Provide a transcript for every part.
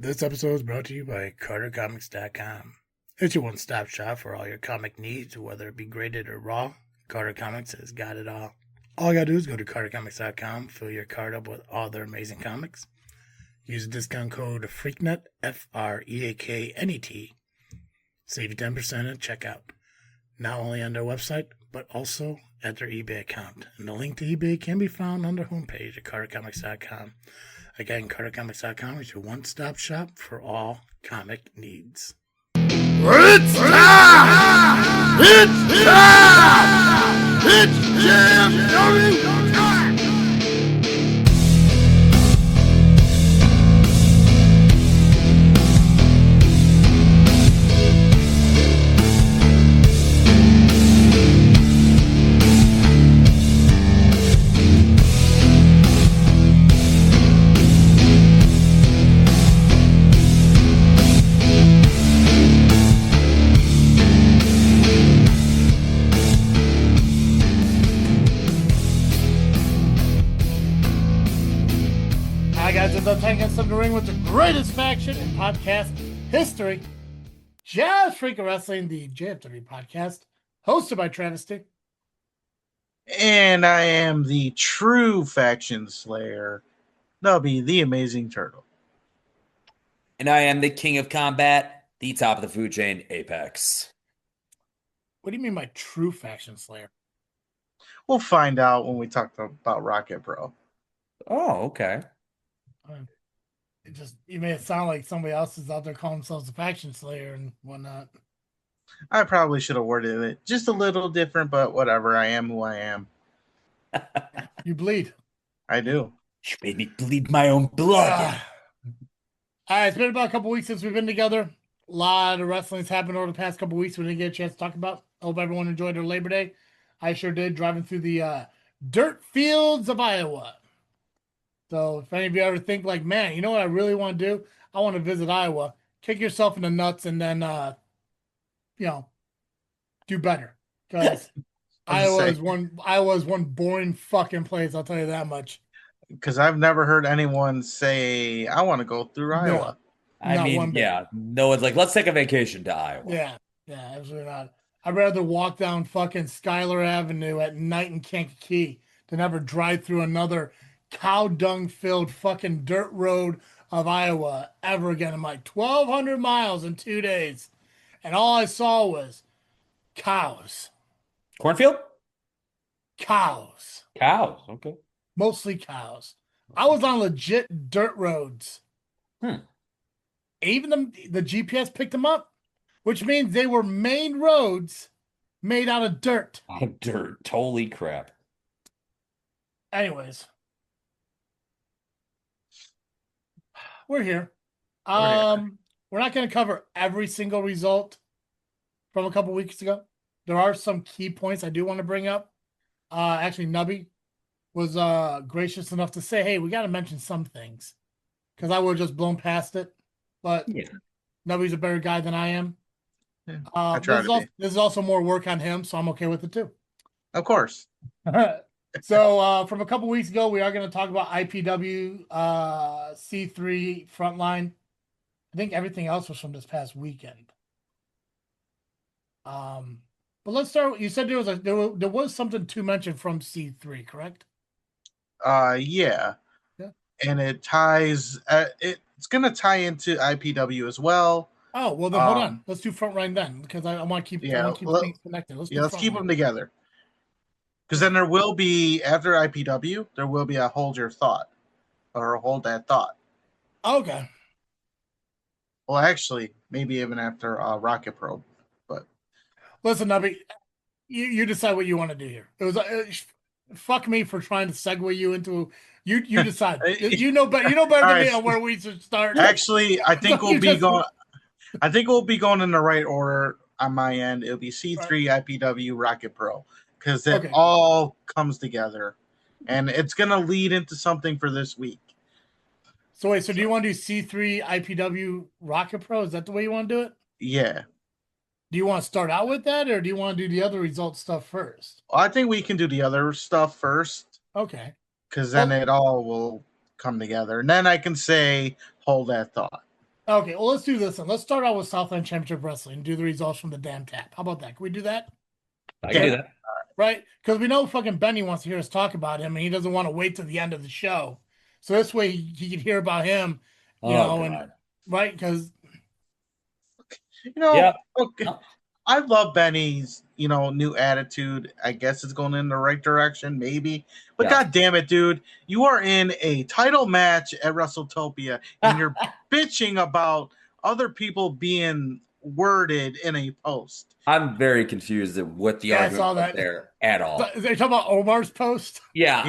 This episode is brought to you by CarterComics.com. It's your one-stop shop for all your comic needs, whether it be graded or raw. Carter Comics has got it all. All you gotta do is go to CarterComics.com, fill your card up with all their amazing comics. Use the discount code FREAKNET, FREAKNET. Save you 10% at checkout. Not only on their website, but also at their eBay account. And the link to eBay can be found on their homepage at CarterComics.com. Again, CarterComics.com is your one-stop shop for all comic needs. It's time! It's time! It's JFW time! It's taking us to the ring with the greatest faction in podcast history. Just Freakin Wrestling, the JFW Podcast, hosted by Travesty. And I am the true faction slayer, Nubby, the amazing turtle. And I am the king of combat, the top of the food chain, Apex. What do you mean by true faction slayer? We'll find out when we talk about ARWPRO. Oh, okay. You made it sound like somebody else is out there calling themselves a faction slayer and whatnot. I probably should have worded it just a little different, but whatever. I am who I am. You bleed. I do. You made me bleed my own blood. All right, it's been about a couple weeks since we've been together. A lot of wrestling's happened over the past couple weeks we didn't get a chance to talk about. I hope everyone enjoyed their Labor Day. I sure did, driving through the dirt fields of Iowa. So if any of you ever think like, man, you know what I really want to do? I want to visit Iowa. Kick yourself in the nuts and then, do better. Because Iowa is one boring fucking place. I'll tell you that much. Because I've never heard anyone say, I want to go through Iowa. No one's like, let's take a vacation to Iowa. Yeah, absolutely not. I'd rather walk down fucking Schuyler Avenue at night in Kankakee than ever drive through another cow dung filled fucking dirt road of Iowa ever again in my 1,200 miles in 2 days. And all I saw was cows. Cornfield? Cows. Cows, okay. Mostly cows. I was on legit dirt roads. Even the GPS picked them up, which means they were main roads made out of dirt. Dirt. Holy crap. Anyways. We're here. We're not going to cover every single result from a couple weeks ago. There are some key points I do want to bring up. Actually, Nubby was gracious enough to say, hey, we got to mention some things. Because I would have just blown past it. But yeah. Nubby's a better guy than I am. Yeah, this is also more work on him, so I'm okay with it too. Of course. So from a couple weeks ago, we are going to talk about IPW C3 Frontline. I think everything else was from this past weekend. But let's start. You said there was something to mention from C3, correct? Yeah. And it ties. It's going to tie into IPW as well. Oh well, then hold on. Let's do Frontline then, because I want to keep things connected. Let's keep them together. Because then there will be, after IPW, there will be a hold your thought or a hold that thought. Okay. Well, actually, maybe even after ARWPRO. But listen, Nubby, you decide what you want to do here. It was fuck me for trying to segue you into you decide. You know better. You know better than me on where we should start. Actually, I think we'll be going. I think we'll be going in the right order on my end. It'll be C3, IPW, ARWPRO. Because it all comes together. And it's going to lead into something for this week. So wait, so do you want to do C3, IPW, ARWPRO? Is that the way you want to do it? Yeah. Do you want to start out with that, or do you want to do the other result stuff first? I think we can do the other stuff first. Okay. Because then it all will come together. And then I can say, hold that thought. Okay, well, let's do this one. Let's start out with Southland Championship Wrestling and do the results from the damn tap. How about that? Can we do that? I can do that. Right? Because we know fucking Benny wants to hear us talk about him, and he doesn't want to wait till the end of the show. So this way he can hear about him, and right? Because okay. I love Benny's, new attitude. I guess it's going in the right direction, maybe. But God damn it, dude. You are in a title match at WrestleTopia, and you're bitching about other people being worded in a post. I'm very confused at what the argument was there at all. They're talking about Omar's post? Yeah.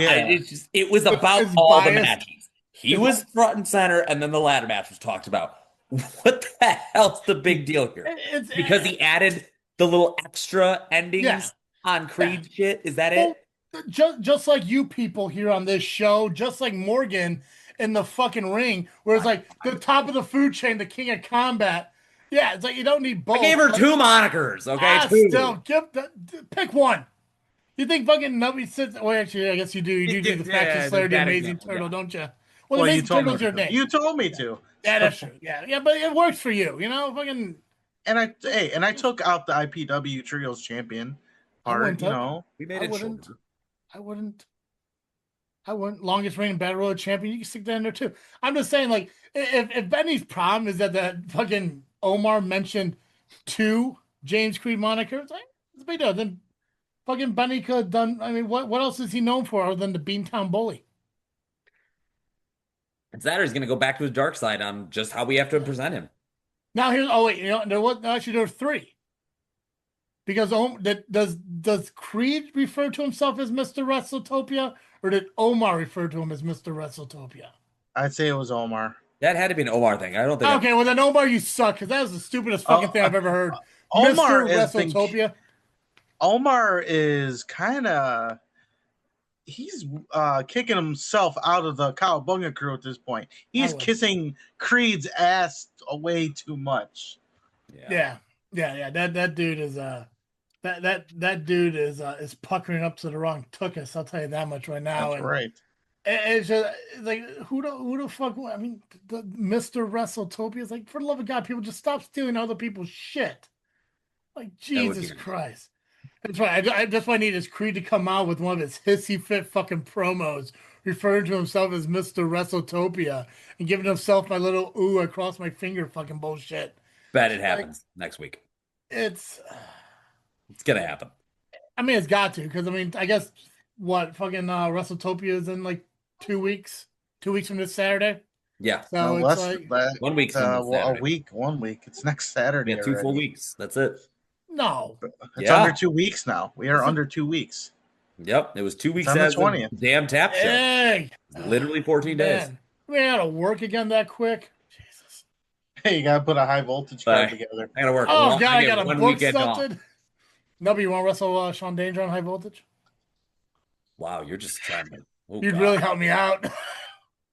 It was about all the matches. He was front and center, and then the ladder match was talked about. What the hell's the big deal here? Because he added the little extra endings on Creed shit. Is that it? Just like you people here on this show, just like Morgan in the fucking ring, where it's like the top of the food chain, the king of combat. Yeah, it's like you don't need both. I gave her 2 monikers, okay? 2. Still, pick one. You think fucking Nubby sits? Well, actually, I guess you do. You do the Faction Slayer, the Amazing Turtle, don't you? Well, the Amazing Turtle's your name. You told me to. Yeah, that's true. Yeah, but it works for you, fucking. And I took out the IPW Trios champion part. We made it shorter. I wouldn't. Longest reigning Battle Royal champion. You can stick that in there too. I'm just saying, like, if Benny's problem is that fucking Omar mentioned 2 James Creed monikers, it's a big deal. Then fucking Benny could have done. I mean, what else is he known for other than the Beantown Bully? And Saturday's going to go back to his dark side on just how we have to present him. Now here's there are 3. Because does Creed refer to himself as Mr. WrestleTopia, or did Omar refer to him as Mr. WrestleTopia? I'd say it was Omar. That had to be an Omar thing. I don't think. Okay, well then Omar, you suck, because that was the stupidest fucking thing I've ever heard. Omar Mr. WrestleTopia. Omar is kind of. He's kicking himself out of the Cowabunga crew at this point. He's kissing Creed's ass away too much. Yeah. That dude is that dude is puckering up to the wrong tuchus. I'll tell you that much right now. That's right. It's just like who the fuck? I mean, the Mr. WrestleTopia is like, for the love of God, people just stop stealing other people's shit. Like Jesus Christ. That's right. I just what I need is Creed to come out with one of his hissy fit fucking promos, referring to himself as Mr. WrestleTopia and giving himself my little ooh across my finger fucking bullshit. Bet it happens next week. It's gonna happen. I mean, it's got to, because I mean, I guess what fucking WrestleTopia is in like 2 weeks. 2 weeks from this Saturday. Yeah. So no, it's like 1 week. A week. 1 week. It's next Saturday. Yeah, 2 full weeks. That's it. No. It's under 2 weeks now. We are under 2 weeks. Yep. It was 2 weeks on the as 20th. The damn tap show. Hey. Literally 14 days. We had to work again that quick. Jesus. Hey, you gotta put a high voltage card together. I gotta work. Oh God, I gotta book something. Nubby, you want to wrestle Sean Danger on high voltage? Wow, you're just trying to. You'd really help me out.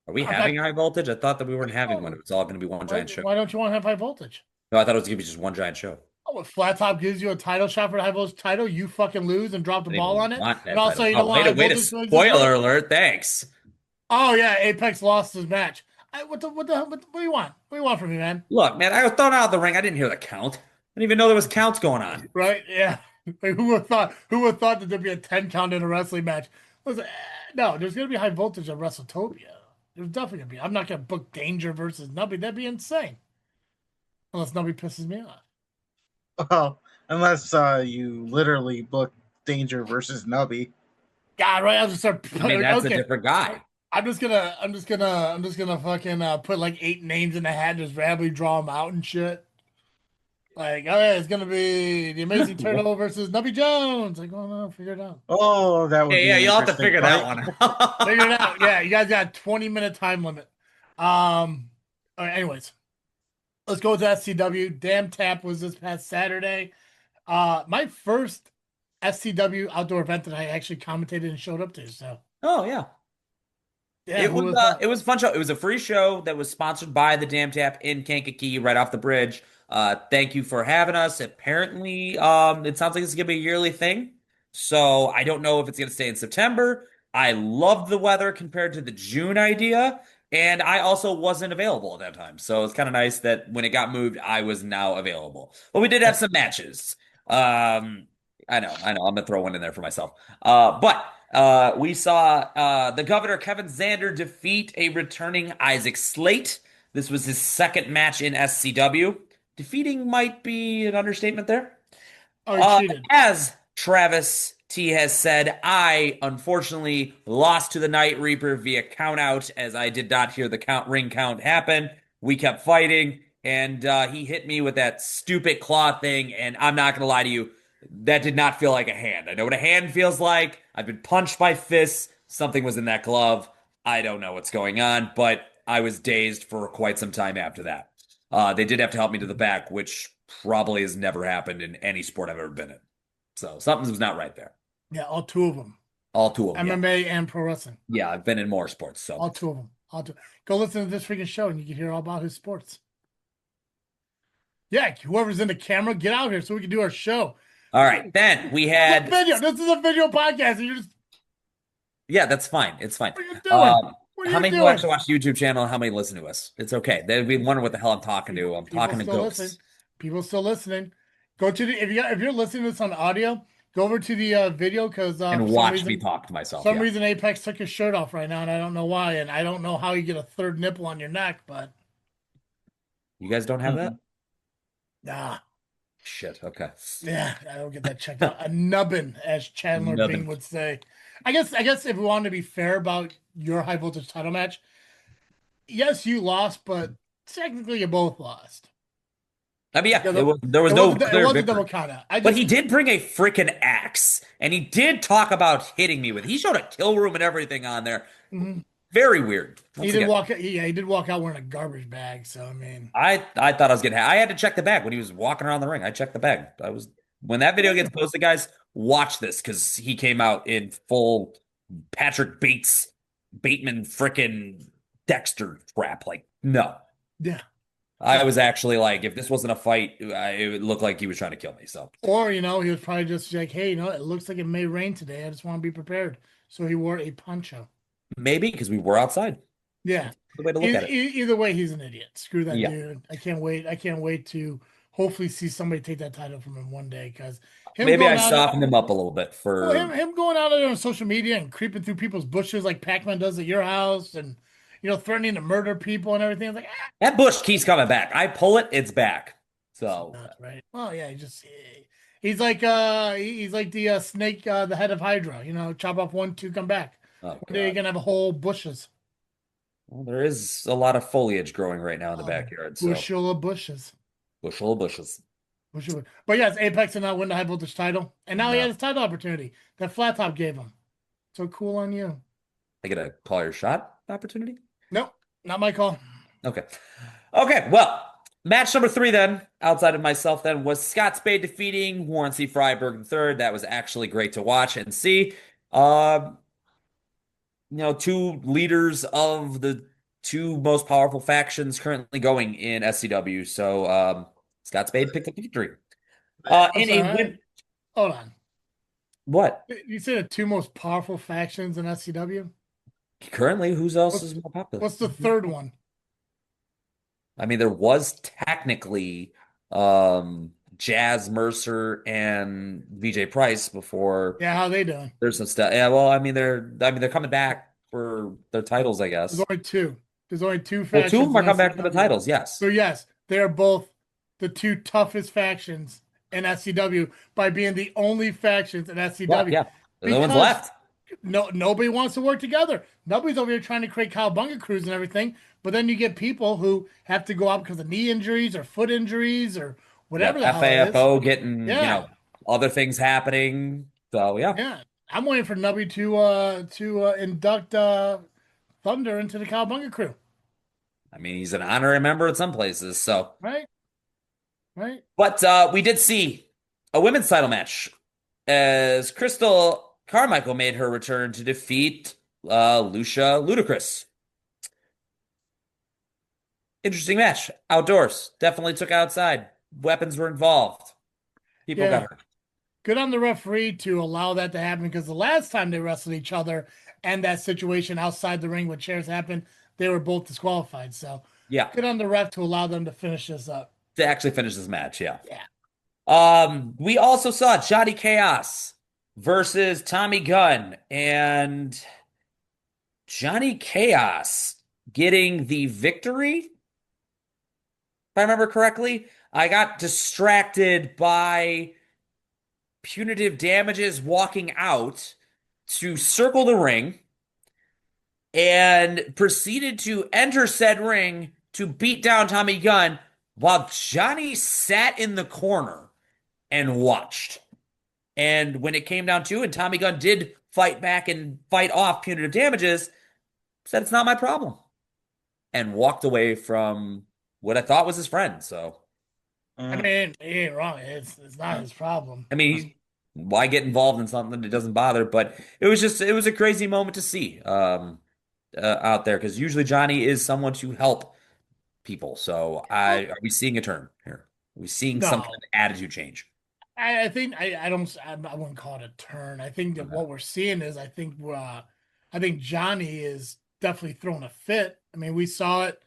Are we having high voltage? I thought that we weren't having one. It was all going to be one giant show. Why don't you want to have high voltage? No, I thought it was going to be just one giant show. Oh, if Flat Top gives you a title shot for the high voltage title, you fucking lose and drop the ball on it. And also, you don't want high voltage. Spoiler alert! Thanks. Oh yeah, Apex lost his match. What do you want? What do you want from me, man? Look, man, I was thrown out of the ring. I didn't hear the count. I didn't even know there was counts going on. Right? Yeah. Like, who would have thought that there'd be a 10 count in a wrestling match? Listen, no, there's gonna be high voltage at WrestleTopia. There's definitely gonna be. I'm not gonna book Danger versus Nubby. That'd be insane. Unless Nubby pisses me off. Well, unless you literally book Danger versus Nubby. God, right? I'll just start. I mean, that's a different guy. I'm just gonna fucking put like 8 names in the hat and just randomly draw them out and shit. Like, oh yeah, it's gonna be the Amazing Turtle versus Nubby Jones. Like, oh no, figure it out. Oh, that would. Yeah, you'll have to figure that one out. Figure it out. Yeah, you guys got a 20-minute time limit. All right, anyways, let's go to SCW. Damn Tap was this past Saturday. My first SCW outdoor event that I actually commentated and showed up to. So. Oh yeah. Yeah, it was a fun show. It was a free show that was sponsored by the Damn Tap in Kankakee right off the bridge. Thank you for having us. Apparently, it sounds like it's going to be a yearly thing. So I don't know if it's going to stay in September. I love the weather compared to the June idea. And I also wasn't available at that time. So it's kind of nice that when it got moved, I was now available. But we did have some matches. I know. I'm gonna throw one in there for myself. But we saw the Governor Kevin Zander defeat a returning Isaac Slate. This was his second match in SCW. Defeating might be an understatement there. Oh, he cheated. As Travis T has said, I unfortunately lost to the Night Reaper via count out, as I did not hear the ring count happen. We kept fighting, and he hit me with that stupid claw thing, and I'm not going to lie to you, that did not feel like a hand. I know what a hand feels like. I've been punched by fists. Something was in that glove. I don't know what's going on, but I was dazed for quite some time after that. They did have to help me to the back, which probably has never happened in any sport I've ever been in. So something was not right there. Yeah, all two of them. All two of them. MMA and pro wrestling. Yeah, I've been in more sports. So all two of them. Go listen to this freaking show and you can hear all about his sports. Yeah, whoever's in the camera, get out here so we can do our show. All right, then we had video. This is a video podcast. And you're just yeah, that's fine. It's fine. What are you doing? How many people actually watch the YouTube channel and how many listen to us? It's okay. They'd be wondering what the hell I'm talking to. I'm talking to ghosts. People still listening. Go to the if you're listening to this on audio, go over to the video because and watch me talk to myself. For some reason, Apex took his shirt off right now, and I don't know why, and I don't know how you get a third nipple on your neck, but you guys don't have that? Nah. Shit. Okay. Yeah, I don't get that checked out. A nubbin, as Chandler Bing would say. I guess if we want to be fair about your high voltage title match, yes, you lost, but technically you both lost. I mean, yeah, there was no clear victory. Double count out. But he did bring a freaking axe, and he did talk about hitting me with. He showed a kill room and everything on there. Mm-hmm. Very weird. He did walk out wearing a garbage bag. So I mean, I thought I was getting. I had to check the bag when he was walking around the ring. I checked the bag. When that video gets posted, guys, watch this because he came out in full Patrick Bateman frickin' Dexter crap. Like, no. Yeah. I was actually like, if this wasn't a fight, it would look like he was trying to kill me. So, or he was probably just like, hey, it looks like it may rain today. I just want to be prepared. So he wore a poncho. Maybe because we were outside. Yeah. The way to look at it. Either way, he's an idiot. Screw that dude. I can't wait to hopefully see somebody take that title from him one day because maybe I softened him up a little bit for him going out there on social media and creeping through people's bushes like Pac-Man does at your house and threatening to murder people and everything. Like that bush keeps coming back. I pull it, it's back. So right. Well, yeah, he's like the snake, the head of Hydra. Chop off 1, 2, come back. One day you're gonna have a whole bushes. Well, there is a lot of foliage growing right now in the backyard. So. Bushel of bushes. Bushel of bushes. But yes, Apex did not win the high voltage title, and now he has a title opportunity that Flat Top gave him. So cool on you. I get a call your shot opportunity. Nope, not my call. Okay. Well, match number 3 then, outside of myself, then was Scott Spade defeating Warren C. Freiberg III. That was actually great to watch and see. Two leaders of the 2 most powerful factions currently going in SCW. So Scott Spade picked up the victory. Hold on. What? You said the 2 most powerful factions in SCW? Currently, who's else is more popular? What's the third one? I mean, there was technically Jazz Mercer and VJ Price before. Yeah, how they doing? There's some stuff. Yeah, well, they're coming back for their titles, I guess. There's only 2. There's only 2 factions. Well, 2 of them are coming back for the titles, yes. So yes, they are both the 2 toughest factions in SCW by being the only factions in SCW. Yeah. No one's left. Nobody wants to work together. Nobody's over here trying to create cowabunga crews and everything. But then you get people who have to go out because of knee injuries or foot injuries or whatever the hell it is. FAFO getting other things happening. So yeah. I'm waiting for Nubby to induct Thunder into the cowabunga crew. I mean, he's an honorary member at some places. So right. But we did see a women's title match as Crystal Carmichael made her return to defeat Lucia Ludacris. Interesting match. Outdoors. Definitely took outside. Weapons were involved. People got hurt. Good on the referee to allow that to happen because the last time they wrestled each other and that situation outside the ring with chairs happened, they were both disqualified. So yeah, good on the ref to allow them to finish this up. To actually finish this match, yeah. Yeah. We also saw Johnny Chaos versus Tommy Gunn, and Johnny Chaos getting the victory, if I remember correctly. I got distracted by Punitive Damages walking out to circle the ring and proceeded to enter said ring to beat down Tommy Gunn while Johnny sat in the corner and watched. And when it came down to it, Tommy Gunn did fight back and fight off Punitive Damages, said it's not my problem, and walked away from what I thought was his friend. So, I mean, he ain't wrong. It's not his problem. I mean, why get involved in something that doesn't bother? But it was a crazy moment to see out there, because usually Johnny is someone to help people. So are we seeing a turn here? Are we seeing some kind of attitude change? I think I wouldn't call it a turn. I think that what we're seeing is I think Johnny is definitely throwing a fit. I mean, we saw it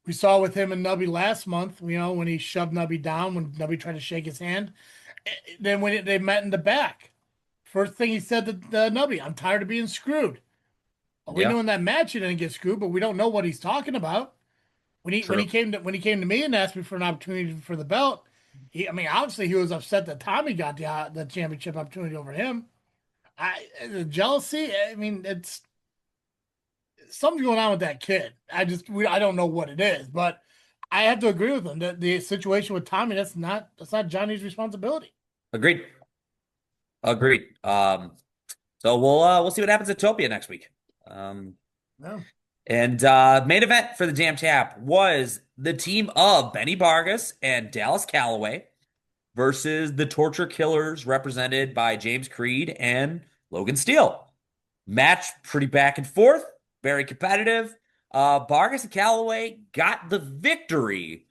with him and Nubby last month, when he shoved Nubby down, when Nubby tried to shake his hand. Then when they met in the back, first thing he said to Nubby, "I'm tired of being screwed." Well, we know in that match he didn't get screwed, but we don't know what he's talking about. When he came to me and asked me for an opportunity for the belt, obviously he was upset that Tommy got the championship opportunity over him. The jealousy, it's something's going on with that kid. I don't know what it is, but I have to agree with him that the situation with Tommy, that's not Johnny's responsibility. Agreed. So we'll see what happens at Topia next week. No. And main event for the Damn Tap was the team of Benny Vargas and Dallas Calloway versus the Torture Killers, represented by James Creed and Logan Steele. Match pretty back and forth, very competitive. Vargas and Calloway got the victory,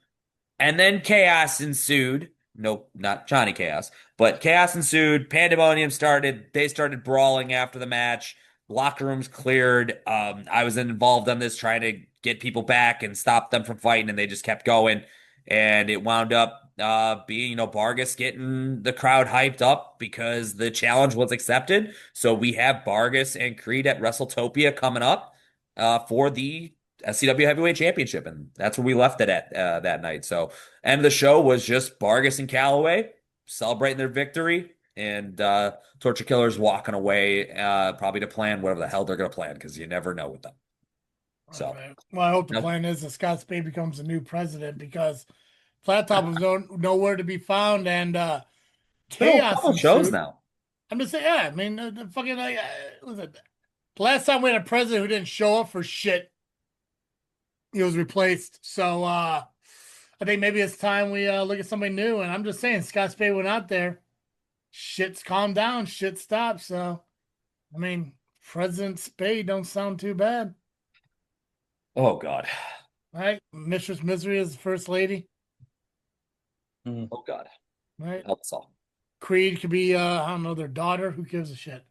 and then chaos ensued. Nope, not Johnny Chaos, but chaos ensued. Pandemonium started. They started brawling after the match. Locker rooms cleared. I was involved on this, trying to get people back and stop them from fighting, and they just kept going. And it wound up being, Vargas getting the crowd hyped up because the challenge was accepted. So we have Vargas and Creed at WrestleTopia coming up for the SCW Heavyweight Championship, and that's where we left it at that night. So end of the show was just Vargas and Calloway celebrating their victory, and Torture Killers walking away probably to plan whatever the hell they're going to plan, because you never know with them. So, right. Well, I hope the plan is that Scott Spade becomes the new president, because Flat Top was nowhere to be found, and chaos shows now. I'm just saying, listen, the last time we had a president who didn't show up for shit, he was replaced. So I think maybe it's time we look at somebody new. And I'm just saying, Scott Spade went out there. Shit's calmed down. Shit stopped. So, President Spade don't sound too bad. Oh, God. Right? Mistress Misery is the first lady. Oh, God. Right? Help us all. Creed could be, their daughter. Who gives a shit?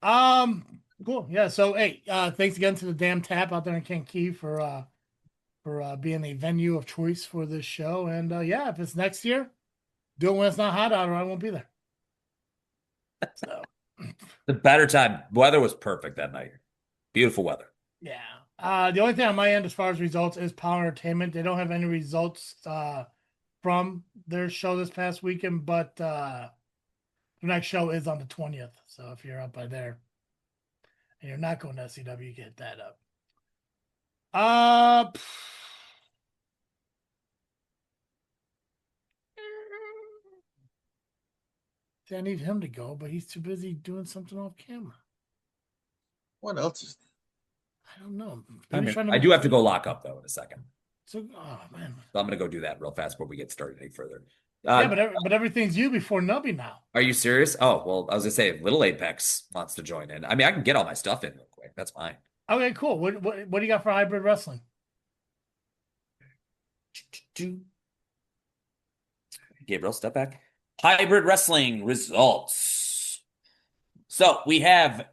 Cool. Yeah. So, hey, thanks again to the Damn Tap out there in Kankakee for being a venue of choice for this show. And if it's next year, do it when it's not hot out, or I won't be there. So the better time. Weather was perfect that night. Beautiful weather. Yeah. The only thing on my end as far as results is POWW Entertainment. They don't have any results from their show this past weekend, but the next show is on the 20th. So if you're up by there and you're not going to SCW, get that up. I need him to go, but he's too busy doing something off camera. What else is I don't know. I do have to go lock up, though, in a second. So, oh, man. So I'm going to go do that real fast before we get started any further. But everything's you before Nubby now. Are you serious? Oh, well, I was going to say, Little Apex wants to join in. I can get all my stuff in real quick. That's fine. Okay, cool. What do you got for hybrid wrestling? Gabriel, step back. Hybrid wrestling results. So we have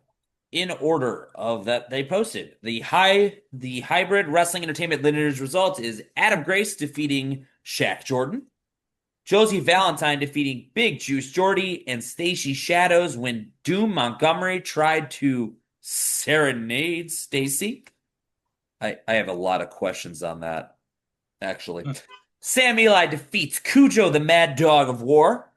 in order of that they posted. The Hybrid Wrestling Entertainment lineage result is Adam Grace defeating Shaq Jordan, Josie Valentine defeating Big Juice Jordy, and Stacy Shadows when Doom Montgomery tried to serenade Stacy. I have a lot of questions on that, actually. Sam Eli defeats Cujo the Mad Dog of War.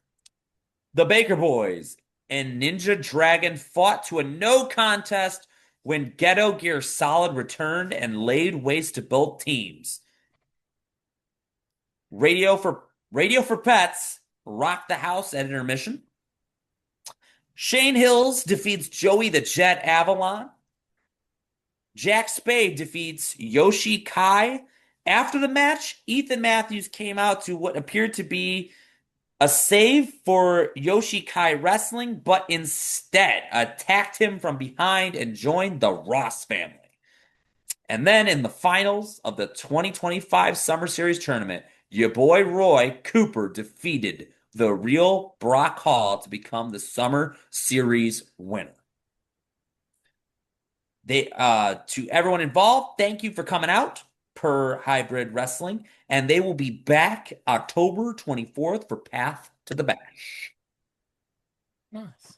The Baker Boys and Ninja Dragon fought to a no contest when Ghetto Gear Solid returned and laid waste to both teams. Radio for Pets rocked the house at intermission. Shane Hills defeats Joey the Jet Avalon. Jack Spade defeats Yoshi Kai. After the match, Ethan Matthews came out to what appeared to be a save for Yoshi Kai Wrestling, but instead attacked him from behind and joined the Ross family. And then in the finals of the 2025 Summer Series tournament, your boy Roy Cooper defeated the real Brock Hall to become the Summer Series winner. To everyone involved, thank you for coming out per Hybrid Wrestling, and they will be back October 24th for Path to the Bash. Nice.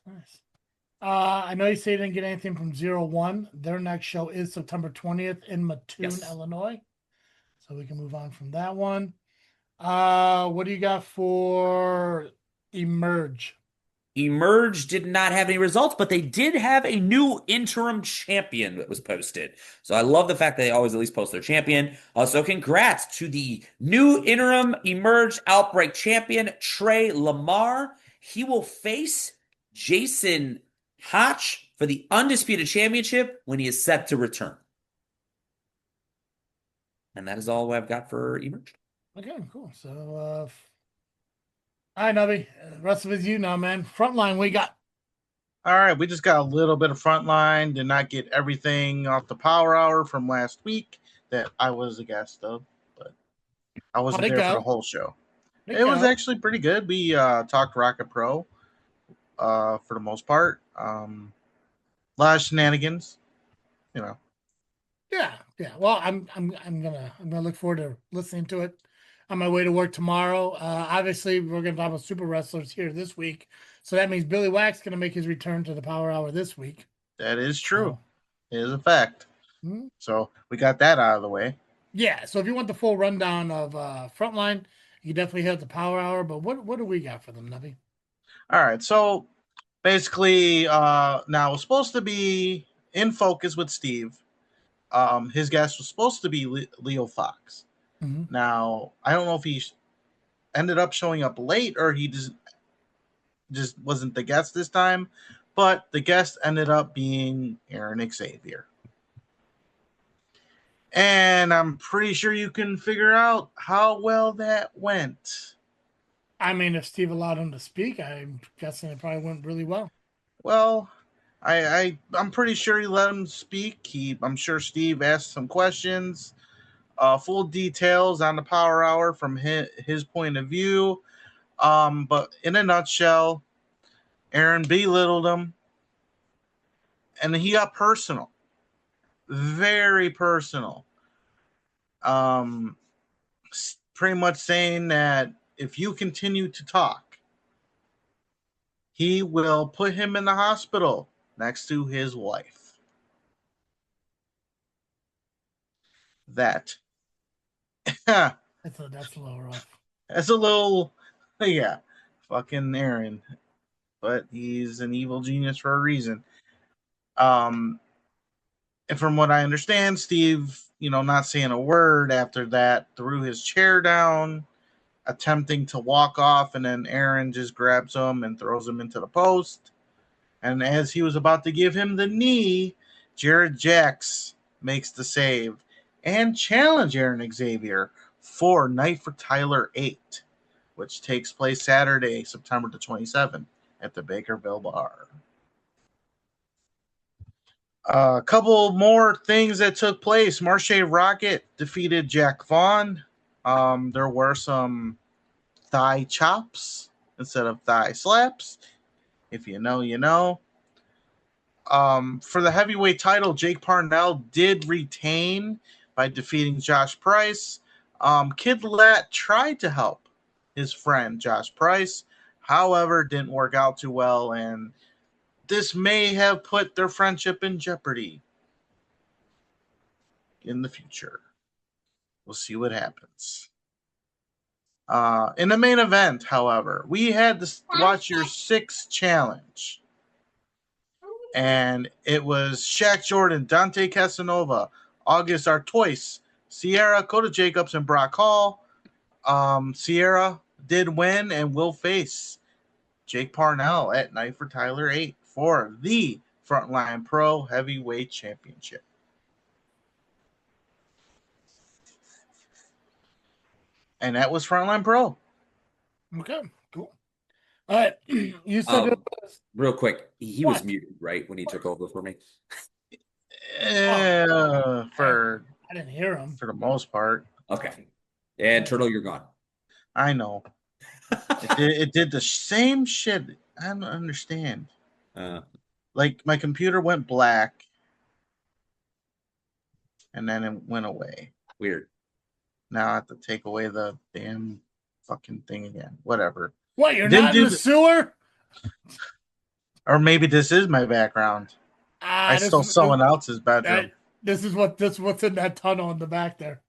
I know you say you didn't get anything from Zero1. Their next show is September 20th in Mattoon, Illinois. So we can move on from that one. What do you got for Emerge? Emerge did not have any results, but they did have a new interim champion that was posted. So I love the fact that they always at least post their champion. So congrats to the new interim Emerge Outbreak champion, Trey Lamar. He will face Jason Hotch for the Undisputed Championship when he is set to return. And that is all I've got for Emerge. Okay, cool. So, all right, Nubby. The rest of it's you now, man. Frontline, we got. All right, we just got a little bit of Frontline. Did not get everything off the Power Hour from last week that I was a guest of, but I wasn't there for the whole show. It was actually pretty good. We talked ARWPRO for the most part. A lot of shenanigans, you know. Yeah. Well, I'm gonna look forward to listening to it on my way to work tomorrow. Obviously, we're gonna talk about Super Wrestlers here this week, so that means Billy Wax gonna make his return to the Power Hour this week. That is true. It is a fact. Mm-hmm. So we got that out of the way. Yeah. So if you want the full rundown of Frontline, you definitely hit the Power Hour. But what do we got for them, Nubby? All right. So basically, now it was supposed to be in focus with Steve. His guest was supposed to be Leo Fox. Mm-hmm. Now, I don't know if he ended up showing up late or he just wasn't the guest this time, but the guest ended up being Aaron Xavier. And I'm pretty sure you can figure out how well that went. I mean, if Steve allowed him to speak, I'm guessing it probably went really well. Well, I'm pretty sure he let him speak. I'm sure Steve asked some questions. Full details on the Power Hour from his point of view. But in a nutshell, Aaron belittled him. And he got personal. Very personal. Pretty much saying that if you continue to talk, he will put him in the hospital next to his wife. That. That's a little rough. That's a little, yeah, fucking Aaron. But he's an evil genius for a reason. And from what I understand, Steve, not saying a word after that, threw his chair down, attempting to walk off, and then Aaron just grabs him and throws him into the post. And as he was about to give him the knee, Jared Jax makes the save and challenge Aaron Xavier for Night for Tyler 8, which takes place Saturday, September the 27th at the Bakerville Bar. A couple more things that took place. Marche Rocket defeated Jack Vaughn. There were some thigh chops instead of thigh slaps. If you know, you know. For the heavyweight title, Jake Parnell did retain by defeating Josh Price. Kid Lat tried to help his friend Josh Price, however, didn't work out too well, and this may have put their friendship in jeopardy in the future. We'll see what happens. In the main event, however, we had to watch your 6th challenge. And it was Shaq Jordan, Dante Casanova, August Artois, Sierra, Coda Jacobs, and Brock Hall. Sierra did win and will face Jake Parnell at Night for Tyler 8 for the Frontline Pro Heavyweight Championship. And that was Frontline Pro. Okay, cool. All right. You said it was... Real quick, he was muted, right, when he took over for me? I didn't hear him. For the most part. Okay. And Turtle, you're gone. I know. It did the same shit. I don't understand. Like, my computer went black, and then it went away. Weird. Now I have to take away the damn fucking thing again. Whatever. What, you're not in the sewer? Or maybe this is my background. I stole someone else's bedroom. This is what's in that tunnel in the back there.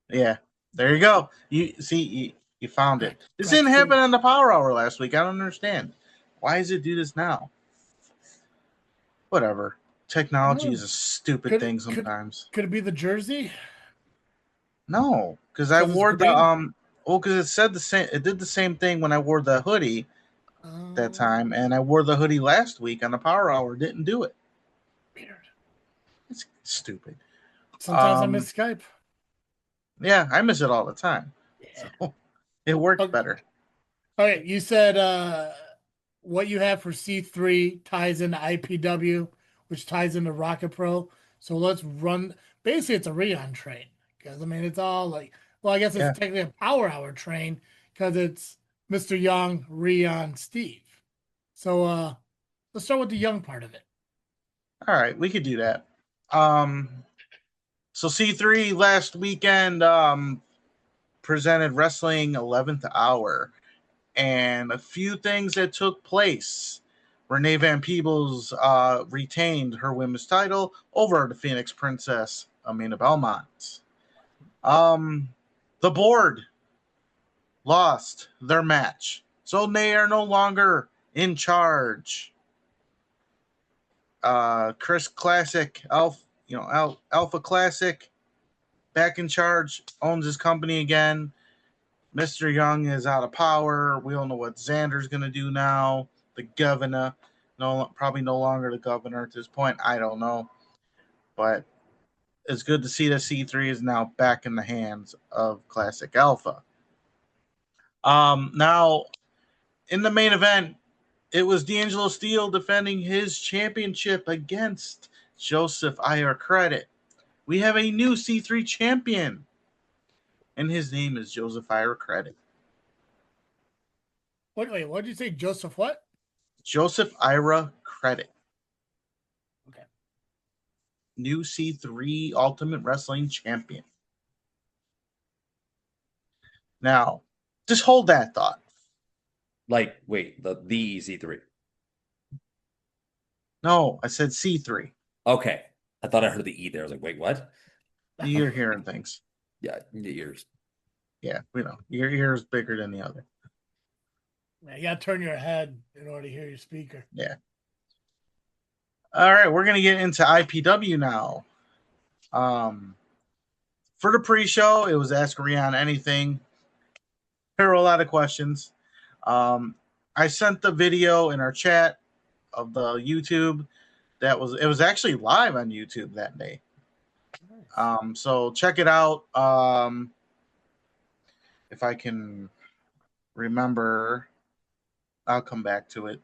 Yeah. There you go. You see, you found it. This didn't happen on the Power Hour last week. I don't understand. Why does it do this now? Whatever. Technology is a stupid thing sometimes. Could it be the jersey? No, because I wore the because it said the same. It did the same thing when I wore the hoodie that time, and I wore the hoodie last week on the Power Hour. Didn't do it. Weird. It's stupid. Sometimes I miss Skype. Yeah, I miss it all the time. Yeah. So it works better. Okay, you said what you have for C3 ties into IPW, which ties into ARWPRO. So let's run. Basically, it's a Rion train. Because, I mean, it's all like, well, I guess it's technically a Power Hour train because it's Mr. Young, Rion, Steve. So let's start with the Young part of it. All right, we could do that. So C3 last weekend presented Wrestling 11th Hour. And a few things that took place. Renee Van Peebles retained her women's title over the Phoenix Princess, Amina Belmont. The board lost their match, so they are no longer in charge. Chris Classic, Alpha Classic, back in charge, owns his company again. Mr. Young is out of power. We don't know what Xander's going to do now. The governor, probably no longer the governor at this point. I don't know, but it's good to see that C3 is now back in the hands of Classic Alpha. Now, in the main event, it was D'Angelo Steele defending his championship against Joseph Ira Credit. We have a new C3 champion, and his name is Joseph Ira Credit. Wait, what did you say? Joseph what? Joseph Ira Credit. Okay. New C3 Ultimate Wrestling champion. Now, just hold that thought. Like, wait, the C3. No, I said C3. Okay. I thought I heard the E there. I was like, wait, what? You're hearing things. Yeah, the ears. Yeah, we know. Your ear is bigger than the other. Yeah, you got to turn your head in order to hear your speaker. Yeah. All right, we're going to get into IPW now. For the pre-show, it was Ask Rion Anything. There were a lot of questions. I sent the video in our chat of the YouTube. It was actually live on YouTube that day. So check it out. If I can remember, I'll come back to it.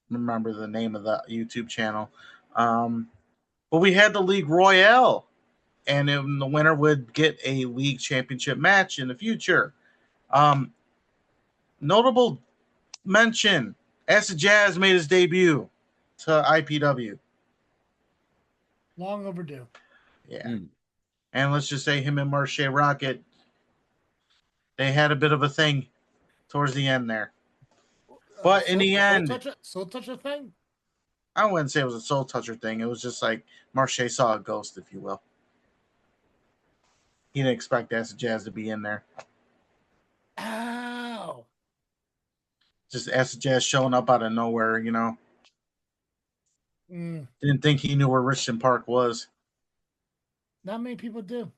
Remember the name of the YouTube channel. But we had the League Royale, and the winner would get a league championship match in the future. Notable mention, Acid Jazz made his debut to IPW. Long overdue. Yeah. And let's just say him and Marche Rocket, they had a bit of a thing towards the end there. But in the end... Soul toucher thing? I wouldn't say it was a soul toucher thing. It was just like Marche saw a ghost, if you will. He didn't expect Acid Jazz to be in there. Ow. Just Acid Jazz showing up out of nowhere, you know. Didn't think he knew where Richmond Park was. Not many people do.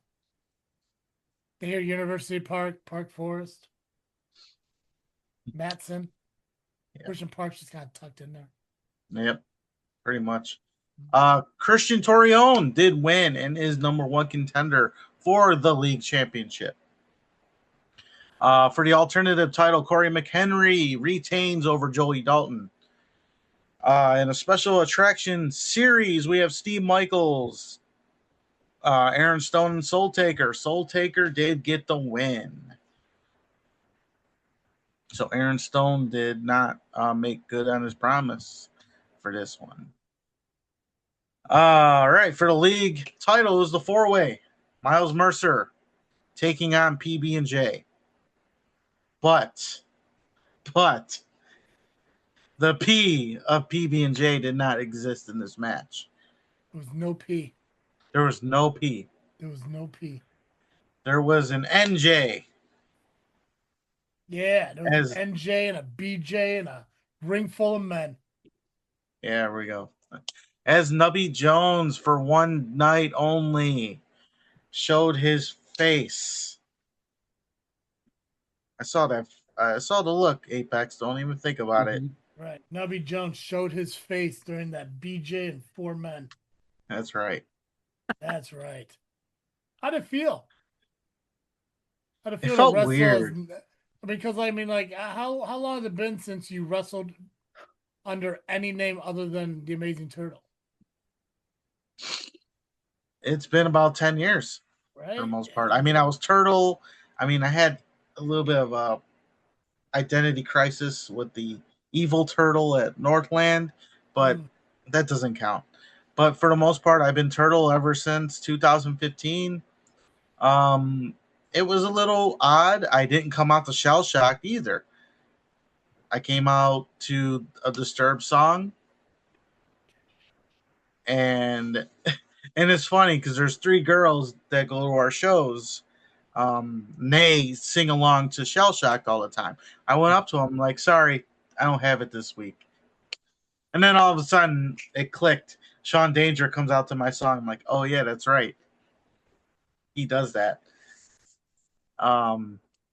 They hear University Park, Park Forest, Matson. Yeah. Richmond Park's just got tucked in there. Yep, pretty much. Christian Torreon did win and is #1 contender for the league championship. For the alternative title, Corey McHenry retains over Joey Dalton. In a special attraction series, we have Steve Michaels, Aaron Stone, and Soul Taker. Soul Taker did get the win. So Aaron Stone did not make good on his promise for this one. All right, for the league title is the 4-way. Miles Mercer taking on PB&J. But the P of PB&J did not exist in this match. There was no P. There was no P. There was no P. There was an NJ. Yeah, there was an NJ and a BJ and a ring full of men. Yeah, there we go. As Nubby Jones, for one night only, showed his face. I saw that. I saw the look, Apex. Don't even think about it. Right. Nubby Jones showed his face during that BJ and 4 men. That's right. That's right. How'd it feel? How'd it feel? It felt weird. Because, I mean, like, how long has it been since you wrestled under any name other than the Amazing Turtle? It's been about 10 years, right? For the most part. I mean, I was Turtle. I mean, I had a little bit of a identity crisis with the evil Turtle at Northland, but that doesn't count. But for the most part, I've been Turtle ever since 2015. It was a little odd. I didn't come out to Shell Shock either. I came out to a Disturbed song. And it's funny because there's 3 girls that go to our shows. They sing along to Shell Shock all the time. I went up to them like, sorry, I don't have it this week. And then all of a sudden it clicked. Sean Danger comes out to my song. I'm like, oh yeah, that's right. He does that.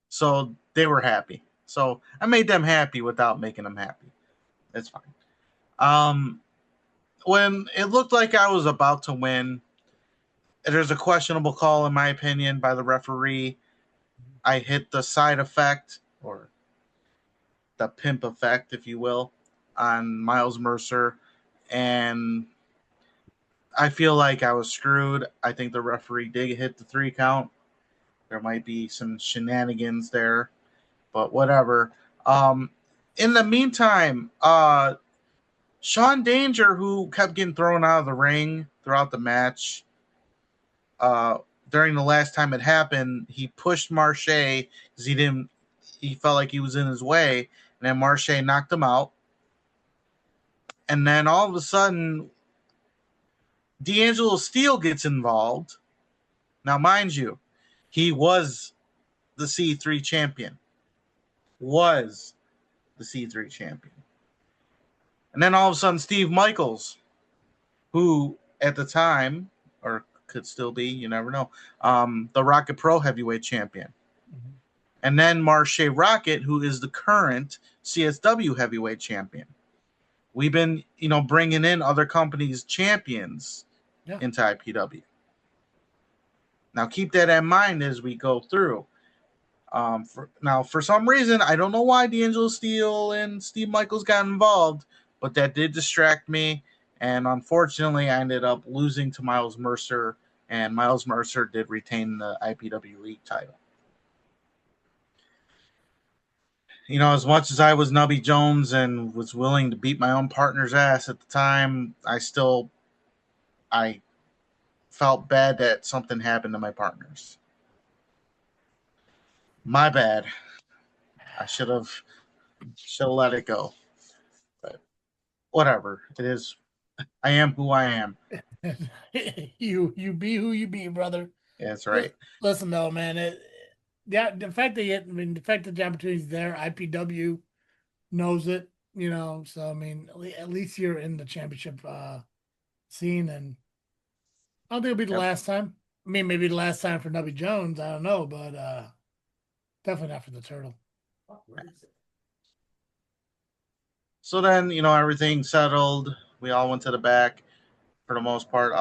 So they were happy. So I made them happy without making them happy. It's fine. When it looked like I was about to win, there's a questionable call, in my opinion, by the referee. I hit the side effect, or the pimp effect, if you will, on Miles Mercer, and I feel like I was screwed. I think the referee did hit the 3 count. There might be some shenanigans there, but whatever. In the meantime, Sean Danger, who kept getting thrown out of the ring throughout the match, during the last time it happened, he pushed Marche because he felt like he was in his way, and then Marche knocked him out. And then all of a sudden, D'Angelo Steele gets involved. Now, mind you, he was the C3 champion. And then all of a sudden, Steve Michaels, who at the time, or could still be, you never know, the Rocket Pro heavyweight champion. Mm-hmm. And then Marche Rocket, who is the current CSW heavyweight champion. We've been, bringing in other companies' champions into IPW. Now, keep that in mind as we go through. For some reason, I don't know why D'Angelo Steele and Steve Michaels got involved, but that did distract me. And unfortunately, I ended up losing to Miles Mercer, and Miles Mercer did retain the IPW League title. As much as I was Nubby Jones and was willing to beat my own partner's ass at the time, I felt bad that something happened to my partners. My bad. I should have let it go. But whatever. It is. I am who I am. You be who you be, brother. Yeah, that's right. Listen though, man. The fact that the opportunity's there, IPW knows it, so I mean, at least you're in the championship scene, and I don't think it'll be the last time. I mean, maybe the last time for Nubby Jones, I don't know, but definitely not for the Turtle. So then, everything settled. We all went to the back for the most part.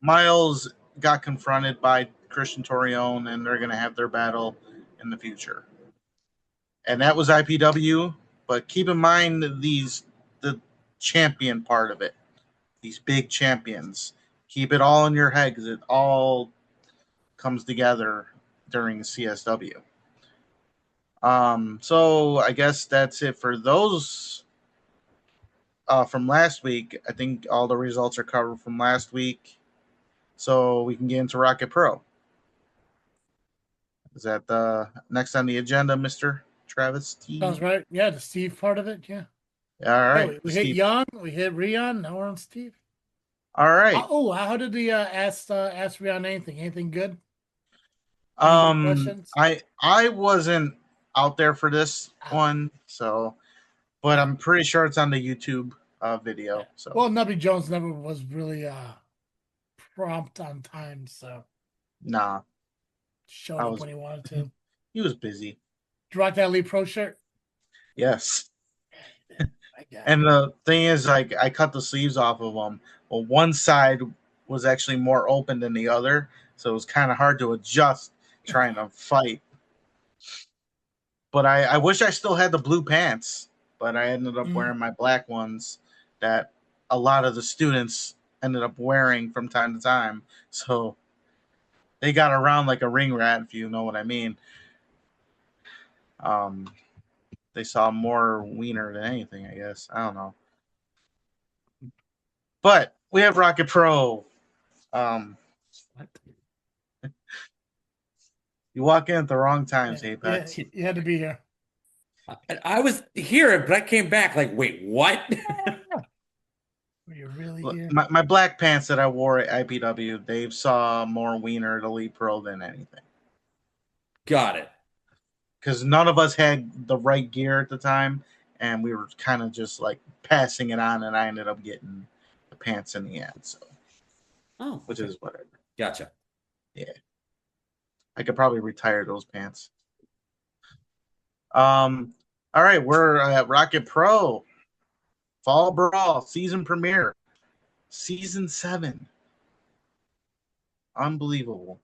Miles got confronted by Christian Torione, and they're going to have their battle in the future. And that was IPW, but keep in mind the champion part of it. These big champions. Keep it all in your head because it all comes together during CSW. So I guess that's it for those from last week. I think all the results are covered from last week. So we can get into Rocket Pro. Is that the next on the agenda, Mr. Travis T? Sounds right. Yeah, the Steve part of it. Yeah. All right. Hey, we hit Young, we hit Rion, now we're on Steve. All right. How did the ask Rion anything? Anything good? I wasn't out there for this one, but I'm pretty sure it's on the YouTube video. So well, Nubby Jones never was really prompt on time, so nah, showed up when he wanted to. He was busy. Did you rock that Elite Pro shirt? Yes. And the thing is, like, I cut the sleeves off of them. Well, one side was actually more open than the other, so it was kind of hard to adjust trying to fight. But I wish I still had the blue pants, but I ended up wearing my black ones that a lot of the students ended up wearing from time to time. So they got around like a ring rat, if you know what I mean. They saw more wiener than anything, I guess. I don't know. But we have Rocket Pro. What? You walk in at the wrong times, Apex. Yeah, you had to be here. I was here, but I came back like, wait, what? Were you really here? My black pants that I wore at IPW, they saw more wiener at Elite Pro than anything. Got it. Because none of us had the right gear at the time, and we were kind of just like passing it on, and I ended up getting the pants in the end. So, which is whatever. Gotcha. Yeah, I could probably retire those pants. All right, we're at Rocket Pro Fall Brawl season premiere, season 7. Unbelievable.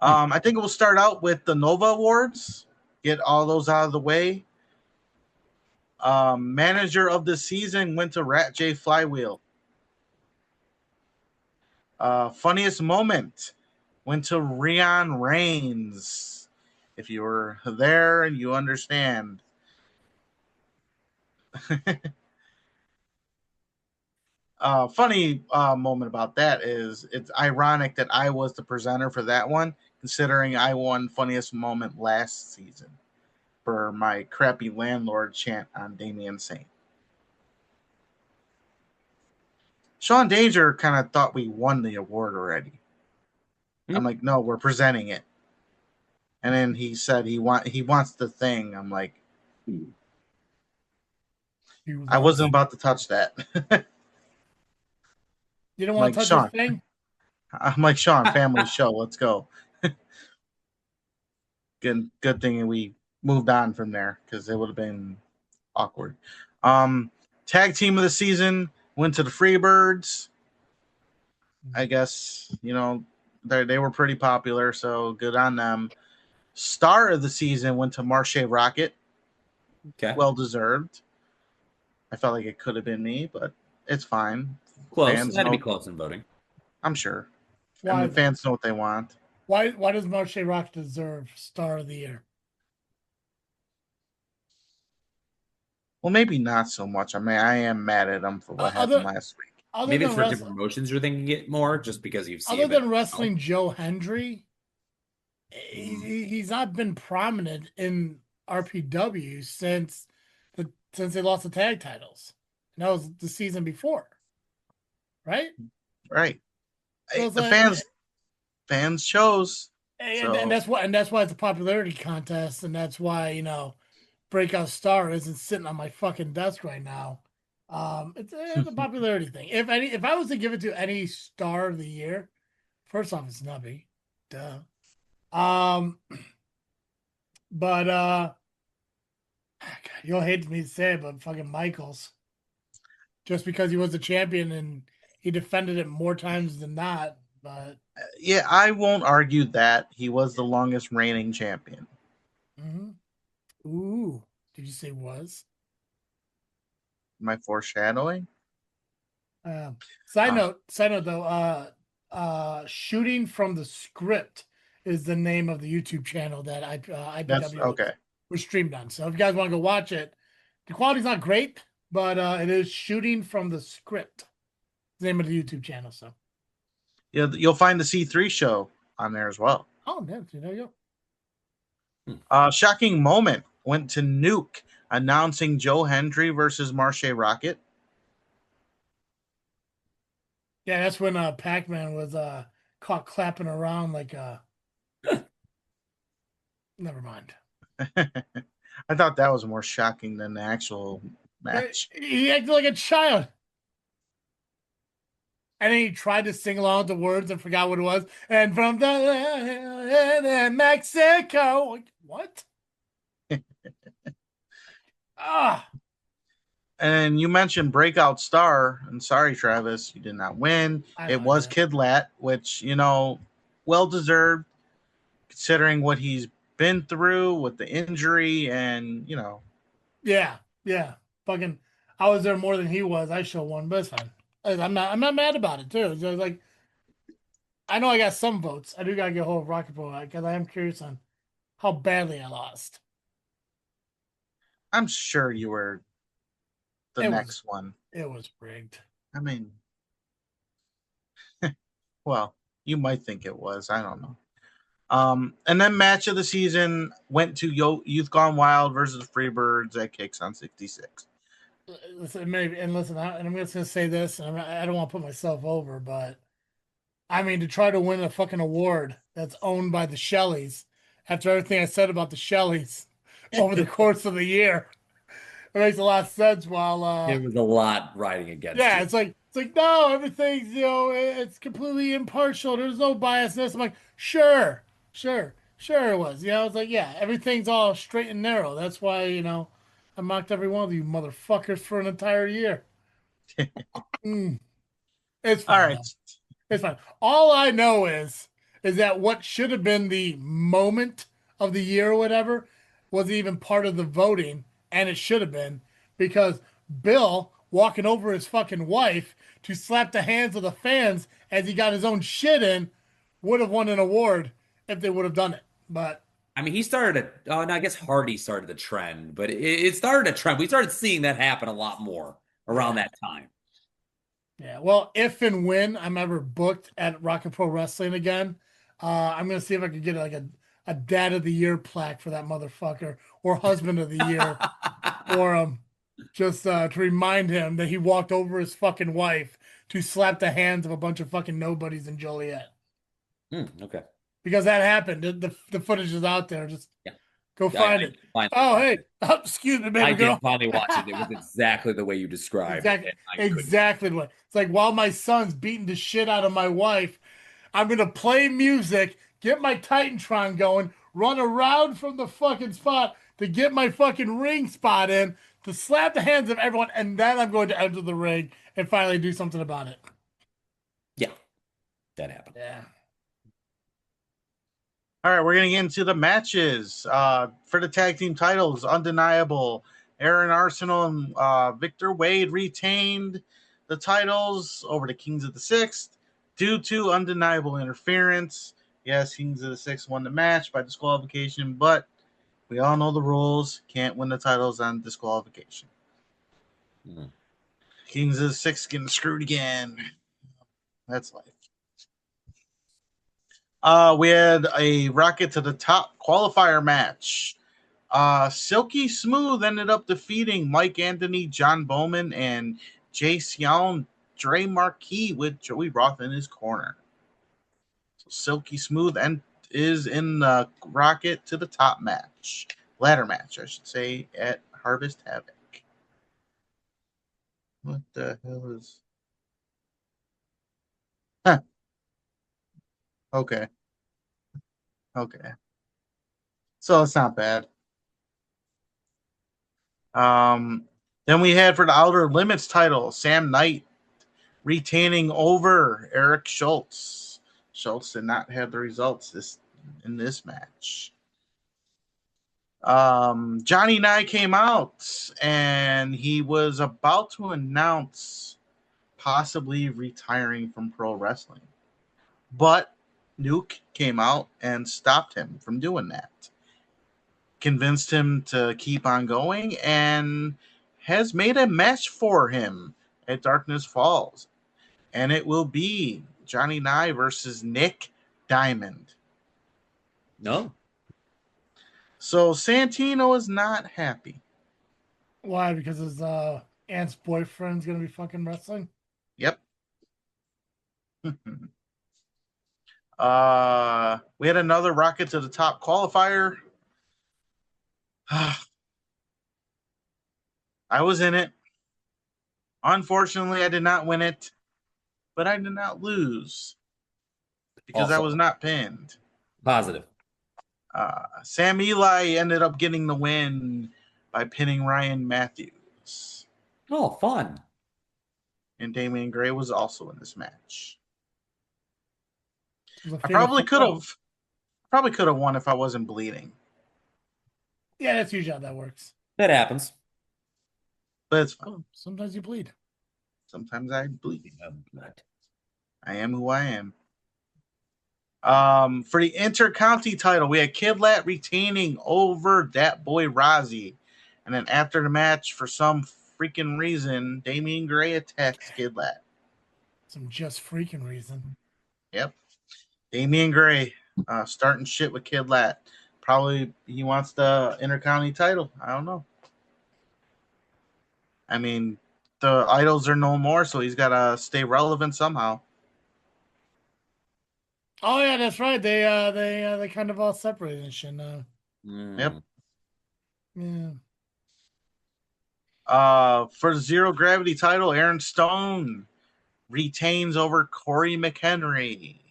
I think we'll start out with the Nova Awards. Get all those out of the way. Manager of the season went to Rat J Flywheel. Funniest moment went to Rion Reigns. If you were there and you understand. Funny moment about that is it's ironic that I was the presenter for that one, considering I won funniest moment last season for my crappy landlord chant on Damian Saint. Sean Danger kind of thought we won the award already. I'm like, no, we're presenting it. And then he said he wants the thing. I'm like, I wasn't about to touch that. You don't want to touch Sean, this thing? I'm like, Sean, family show, let's go. Good thing we moved on from there because it would have been awkward. Tag team of the season went to the Freebirds. I guess, they were pretty popular, so good on them. Star of the season went to Marche Rocket. Okay. Well deserved. I felt like it could have been me, but it's fine. Close. It had to be close in voting. I'm sure. And the fans know what they want. Why does Marche Rocket deserve Star of the Year? Well, maybe not so much. I mean, I am mad at them for what happened last week. Maybe it's for different promotions you're thinking it more, just because you've seen. Other than wrestling Joe Hendry, he's not been prominent in RPW since they lost the tag titles. And that was the season before, right? Right. So the fans chose, and that's why it's a popularity contest, and that's why Breakout Star isn't sitting on my fucking desk right now. It's a popularity thing. If I was to give it to any star of the year, first off, it's Nubby. Duh. But God, you'll hate me to say it, but fucking Michaels. Just because he was the champion and he defended it more times than not, but yeah, I won't argue that he was the longest reigning champion. Mm-hmm. Ooh, did you say was? Am I foreshadowing? Side note though, Shooting from the Script is the name of the YouTube channel that IPW was streamed on. So if you guys want to go watch it, the quality's not great, but it is Shooting from the Script. The name of the YouTube channel. So yeah, you'll find the C3 show on there as well. Oh, there you go. Shocking moment went to Nuke announcing Joe Hendry versus Marche Rocket. Yeah, that's when Pac-Man was caught clapping around like never mind. I thought that was more shocking than the actual match. He acted like a child. And then he tried to sing along with the words and forgot what it was. And from the Mexico. What? And you mentioned Breakout Star, and sorry, Travis, you did not win. It was Kid Lat, which, well deserved considering what he's been through with the injury and, Yeah. Fucking, I was there more than he was. I should have won, but it's fine. I'm not mad about it too. So like, I know I got some votes. I do gotta get hold of Rocket Pro because I am curious on how badly I lost. I'm sure you were the next one. It was rigged. I mean, well, you might think it was. I don't know. And then match of the season went to Youth Gone Wild versus Freebirds at Kicks on 66. Listen, I'm just going to say this, and I don't want to put myself over, but I mean, to try to win a fucking award that's owned by the Shelleys, after everything I said about the Shelleys over the course of the year, it makes a lot of sense. While it was a lot riding against. Yeah, you. it's like no, everything's it's completely impartial. There's no biasness. I'm like, sure it was. It's like, yeah, everything's all straight and narrow. That's why I mocked every one of you motherfuckers for an entire year. It's fine. All right. It's fine. All I know is that what should have been the moment of the year or whatever wasn't even part of the voting, and it should have been, because Bill walking over his fucking wife to slap the hands of the fans as he got his own shit in would have won an award if they would have done it. But I mean, he started I guess Hardy started the trend, but it started a trend. We started seeing that happen a lot more around that time. Yeah, well, if and when I'm ever booked at Rocket Pro Wrestling again, I'm going to see if I can get like a Dad of the Year plaque for that motherfucker, or Husband of the Year, or just to remind him that he walked over his fucking wife to slap the hands of a bunch of fucking nobodies in Joliet. Okay. Because that happened. The footage is out there. Just go find it. Hey. Excuse me, baby girl. I did finally watch it. It was exactly the way you described it. Exactly the way. It's like, while my son's beating the shit out of my wife, I'm going to play music, get my Titantron going, run around from the fucking spot to get my fucking ring spot in, to slap the hands of everyone, and then I'm going to enter the ring and finally do something about it. Yeah. That happened. Yeah. All right, we're going to get into the matches. For the tag team titles, undeniable. Aaron Arsenal and Victor Wade retained the titles over the Kings of the Sixth due to undeniable interference. Yes, Kings of the Sixth won the match by disqualification, but we all know the rules. Can't win the titles on disqualification. Kings of the Six getting screwed again. That's life. We had a Rocket to the Top qualifier match. Silky Smooth ended up defeating Mike Anthony, John Bowman, and Jay Sion Dre Marquis with Joey Roth in his corner. So Silky Smooth is in the Rocket to the Top match. Ladder match, I should say, at Harvest Havoc. What the hell is... Huh. Okay. So it's not bad. Then we had for the Outer Limits title, Sam Knight retaining over Eric Schultz. Schultz did not have the results in this match. Johnny Nye came out and he was about to announce possibly retiring from pro wrestling. But Nuke came out and stopped him from doing that. Convinced him to keep on going and has made a match for him at Darkness Falls. And it will be Johnny Nye versus Nick Diamond. No. So Santino is not happy. Why? Because his aunt's boyfriend's going to be fucking wrestling? Yep. We had another Rocket to the Top qualifier. I was in it. Unfortunately, I did not win it, but I did not lose because I was not pinned. Positive. Sam Eli ended up getting the win by pinning Ryan Matthews. Oh, fun. And Damian Gray was also in this match. I probably could have won if I wasn't bleeding. Yeah, that's usually how that works. That happens. But it's fine. Oh, sometimes you bleed. Sometimes I bleed. I am who I am. For the Intercounty title, we had Kid Lat retaining over that boy Rozzy. And then after the match, for some freaking reason, Damian Gray attacks Kid Lat. Some just freaking reason. Yep. Damian Gray starting shit with Kid Lat. Probably he wants the Intercounty title. I don't know. I mean, the idols are no more, so he's got to stay relevant somehow. Oh yeah, that's right. They kind of all separated and shit now. Yep. Yeah. For the Zero Gravity title, Aaron Stone retains over Corey McHenry.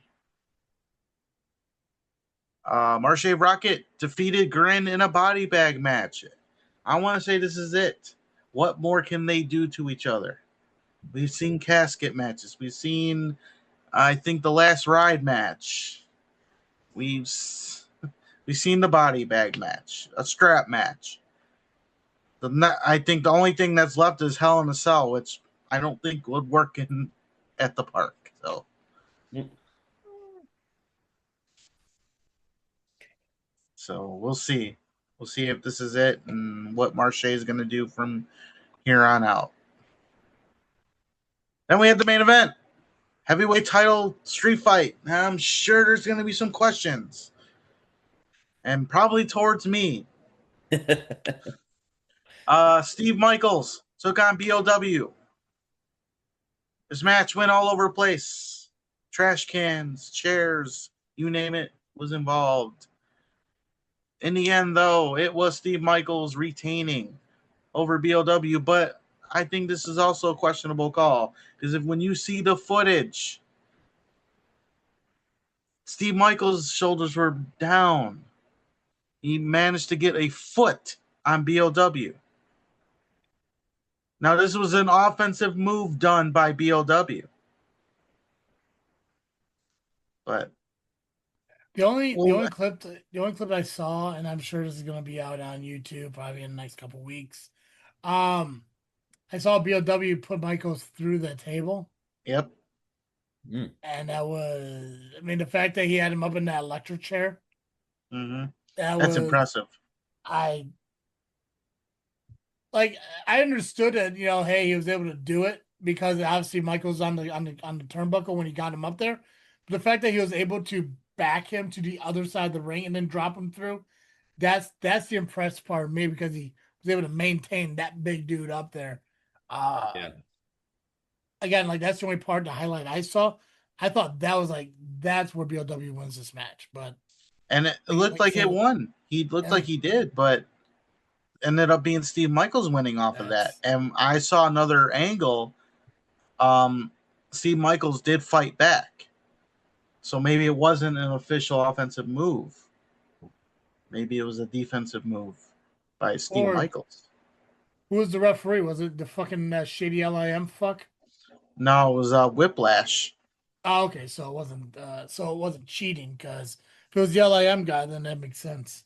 Marche Rocket defeated Grin in a body bag match. I want to say this is it. What more can they do to each other? We've seen casket matches. We've seen, I think, the last ride match. We've seen the body bag match, a strap match. I think the only thing that's left is Hell in a Cell, which I don't think would work at the park. So. So we'll see. We'll see if this is it and what Marche is going to do from here on out. Then we had the main event. Heavyweight title street fight. I'm sure there's going to be some questions. And probably towards me. Steve Michaels took on POWW. This match went all over the place. Trash cans, chairs, you name it, was involved. In the end, though, it was Steve Michaels retaining over POWW, but I think this is also a questionable call because when you see the footage, Steve Michaels' shoulders were down. He managed to get a foot on POWW. Now, this was an offensive move done by POWW. But the only clip I saw, and I'm sure this is going to be out on YouTube probably in the next couple of weeks. I saw POWW put Michaels through the table. Yep. And that was, I mean, the fact that he had him up in that electric chair. Mm-hmm. That's impressive. I understood it, hey, he was able to do it, because obviously Michael's on the turnbuckle when he got him up there. But the fact that he was able to back him to the other side of the ring and then drop him through, that's the impressive part of me, because he was able to maintain that big dude up there. Again, like, that's the only part, the highlight I saw. I thought that was like, that's where POWW wins this match. But it looked like it won. He looked like he did, but ended up being Steve Michaels winning off of that. And I saw another angle. Steve Michaels did fight back. So maybe it wasn't an official offensive move. Maybe it was a defensive move by Steve Michaels. Who was the referee? Was it the fucking shady LIM fuck? No, it was Whiplash. Oh, okay, so it wasn't cheating, because if it was the LIM guy, then that makes sense.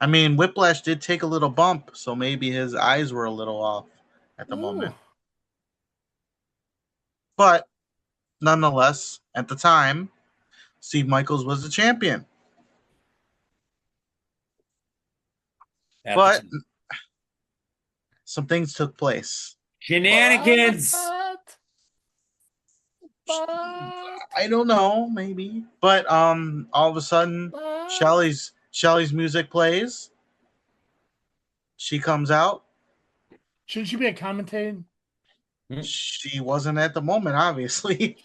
I mean, Whiplash did take a little bump, so maybe his eyes were a little off at the moment. But nonetheless, at the time, Steve Michaels was the champion. But some things took place. Shenanigans. I don't know, maybe. But all of a sudden, Shelly's music plays. She comes out. Shouldn't she be commentating? She wasn't at the moment, obviously.